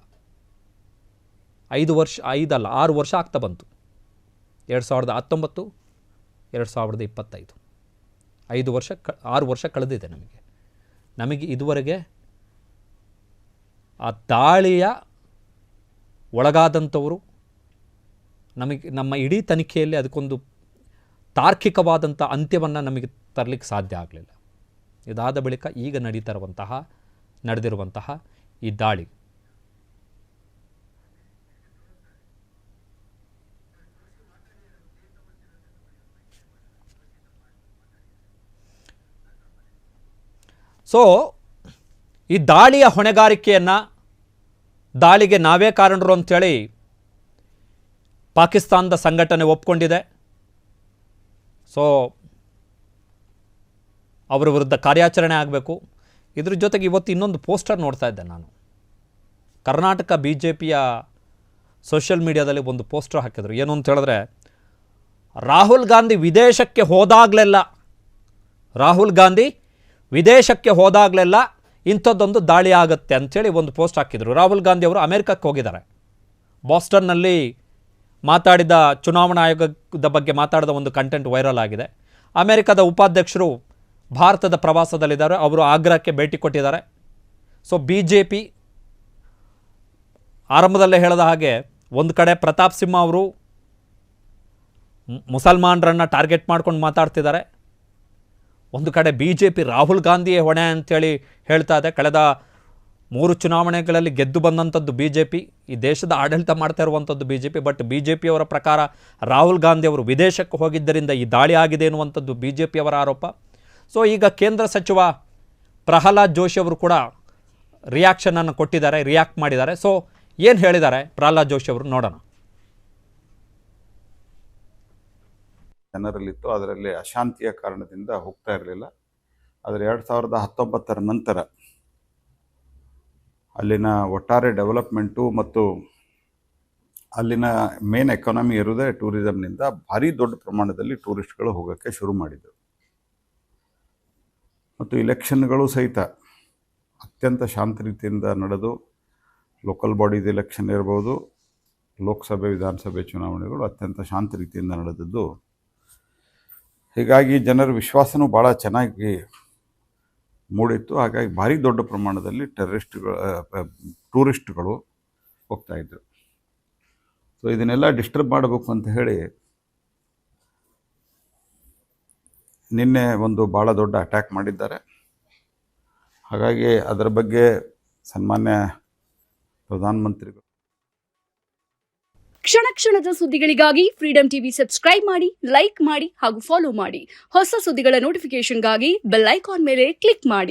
6 ವರ್ಷ ಆಗ್ತಾ ಬಂತು. 2019, 2025, 6 ವರ್ಷ ಕಳೆದಿದೆ. ನಮಗೆ ಇದುವರೆಗೆ ಆ ದಾಳಿಯ ಒಳಗಾದಂಥವರು ನಮ್ಮ ಇಡೀ ತನಿಖೆಯಲ್ಲಿ ಅದಕ್ಕೊಂದು ತಾರ್ಕಿಕವಾದಂಥ ಅಂತ್ಯವನ್ನು ನಮಗೆ ತರಲಿಕ್ಕೆ ಸಾಧ್ಯ ಆಗಲಿಲ್ಲ. ಇದಾದ ಬಳಿಕ ಈಗ ನಡೆದಿರುವಂತಹ ಈ ದಾಳಿ ಈ ದಾಳಿಯ ಹೊಣೆಗಾರಿಕೆಯನ್ನು, ದಾಳಿಗೆ ನಾವೇ ಕಾರಣರು ಅಂಥೇಳಿ ಪಾಕಿಸ್ತಾನದ ಸಂಘಟನೆ ಒಪ್ಕೊಂಡಿದೆ. ಅವರ ವಿರುದ್ಧ ಕಾರ್ಯಾಚರಣೆ ಆಗಬೇಕು. ಇದ್ರ ಜೊತೆಗೆ ಇವತ್ತು ಇನ್ನೊಂದು ಪೋಸ್ಟರ್ ನೋಡ್ತಾ ಇದ್ದೆ ನಾನು. ಕರ್ನಾಟಕ BJPಯ ಸೋಷಿಯಲ್ ಮೀಡಿಯಾದಲ್ಲಿ ಒಂದು ಪೋಸ್ಟರ್ ಹಾಕಿದ್ರು. ಏನು ಅಂತ ಹೇಳಿದ್ರೆ, ರಾಹುಲ್ ಗಾಂಧಿ ವಿದೇಶಕ್ಕೆ ಹೋದಾಗಲೆಲ್ಲ ಇಂಥದ್ದೊಂದು ದಾಳಿ ಆಗುತ್ತೆ ಅಂಥೇಳಿ ಒಂದು ಪೋಸ್ಟ್ ಹಾಕಿದರು. ರಾಹುಲ್ ಗಾಂಧಿ ಅವರು ಅಮೆರಿಕಕ್ಕೆ ಹೋಗಿದ್ದಾರೆ. ಬಾಸ್ಟನ್ನಲ್ಲಿ ಮಾತಾಡಿದ, ಚುನಾವಣಾ ಆಯೋಗದ ಬಗ್ಗೆ ಮಾತಾಡಿದ ಒಂದು ಕಂಟೆಂಟ್ ವೈರಲ್ ಆಗಿದೆ. ಅಮೆರಿಕದ ಉಪಾಧ್ಯಕ್ಷರು ಭಾರತದ ಪ್ರವಾಸದಲ್ಲಿದ್ದಾರೆ. ಅವರು ಆಗ್ರಾಕ್ಕೆ ಭೇಟಿ ಕೊಟ್ಟಿದ್ದಾರೆ. BJP ಆರಂಭದಲ್ಲೇ ಹೇಳಿದ ಹಾಗೆ ಒಂದು ಕಡೆ ಪ್ರತಾಪ್ ಸಿಂಹ ಅವರು ಮುಸಲ್ಮಾನರನ್ನು ಟಾರ್ಗೆಟ್ ಮಾಡ್ಕೊಂಡು ಮಾತಾಡ್ತಿದ್ದಾರೆ. ಒಂದು ಕಡೆ BJP ರಾಹುಲ್ ಗಾಂಧಿಯೇ ಹೊಣೆ ಅಂಥೇಳಿ ಹೇಳ್ತಾ ಇದೆ. ಕಳೆದ 3 ಚುನಾವಣೆಗಳಲ್ಲಿ ಗೆದ್ದು ಬಂದಂಥದ್ದು BJP, ಈ ದೇಶದ ಆಡಳಿತ ಮಾಡ್ತಾ ಇರುವಂಥದ್ದು BJP. ಬಟ್ BJPಯವರ ಪ್ರಕಾರ ರಾಹುಲ್ ಗಾಂಧಿ ಅವರು ವಿದೇಶಕ್ಕೆ ಹೋಗಿದ್ದರಿಂದ ಈ ದಾಳಿ ಆಗಿದೆ ಎನ್ನುವಂಥದ್ದು BJPಯವರ ಆರೋಪ. ಈಗ ಕೇಂದ್ರ ಸಚಿವ ಪ್ರಹ್ಲಾದ್ ಜೋಶಿ ಅವರು ಕೂಡ ರಿಯಾಕ್ಷನನ್ನು ಕೊಟ್ಟಿದ್ದಾರೆ, ರಿಯಾಕ್ಟ್ ಮಾಡಿದ್ದಾರೆ. ಏನು ಹೇಳಿದ್ದಾರೆ ಪ್ರಹ್ಲಾದ್ ಜೋಶಿ ಅವರು ನೋಡೋಣ. ಜನರಲ್ಲಿತ್ತು, ಅದರಲ್ಲಿ ಅಶಾಂತಿಯ ಕಾರಣದಿಂದ ಹೋಗ್ತಾ ಇರಲಿಲ್ಲ. ಆದರೆ 2019 ನಂತರ ಅಲ್ಲಿನ ಒಟ್ಟಾರೆ ಡೆವಲಪ್ಮೆಂಟು ಮತ್ತು ಅಲ್ಲಿನ ಮೇನ್ ಎಕಾನಮಿ ಇರೋದೇ ಟೂರಿಸಮ್ನಿಂದ ಭಾರಿ ದೊಡ್ಡ ಪ್ರಮಾಣದಲ್ಲಿ ಟೂರಿಸ್ಟ್ಗಳು ಹೋಗೋಕ್ಕೆ ಶುರು ಮಾಡಿದರು. ಮತ್ತು ಇಲೆಕ್ಷನ್ಗಳು ಸಹಿತ ಅತ್ಯಂತ ಶಾಂತ ರೀತಿಯಿಂದ ನಡೆದು, ಲೋಕಲ್ ಬಾಡೀಸ್ ಎಲೆಕ್ಷನ್ ಇರ್ಬೋದು, ಲೋಕಸಭೆ ವಿಧಾನಸಭೆ ಚುನಾವಣೆಗಳು ಅತ್ಯಂತ ಶಾಂತ ರೀತಿಯಿಂದ ನಡೆದದ್ದು. ಹೀಗಾಗಿ ಜನರ ವಿಶ್ವಾಸನೂ ಭಾಳ ಚೆನ್ನಾಗಿ ಮೂಡಿತ್ತು. ಹಾಗಾಗಿ ಭಾರಿ ದೊಡ್ಡ ಪ್ರಮಾಣದಲ್ಲಿ ಟೂರಿಸ್ಟ್ಗಳು ಹೋಗ್ತಾಯಿದ್ರು. ಇದನ್ನೆಲ್ಲ ಡಿಸ್ಟರ್ಬ್ ಮಾಡಬೇಕು ಅಂತ ಹೇಳಿ ನಿನ್ನೆ ಒಂದು ಭಾಳ ದೊಡ್ಡ ಅಟ್ಯಾಕ್ ಮಾಡಿದ್ದಾರೆ. ಹಾಗಾಗಿ ಅದರ ಬಗ್ಗೆ ಸನ್ಮಾನ್ಯ ಪ್ರಧಾನಮಂತ್ರಿಗಳು ಕ್ಷಣದ ಸುದ್ದಿಗಳಿಗಾಗಿ ಫ್ರೀಡಂ ಟಿವಿ ಸಬ್ಸ್ಕ್ರೈಬ್ ಮಾಡಿ, ಲೈಕ್ ಮಾಡಿ ಹಾಗೂ ಫಾಲೋ ಮಾಡಿ. ಹೊಸ ಸುದ್ದಿಗಳ ನೋಟಿಫಿಕೇಶನ್ಗಾಗಿ ಬೆಲ್ ಐಕಾನ್ ಮೇಲೆ ಕ್ಲಿಕ್ ಮಾಡಿ.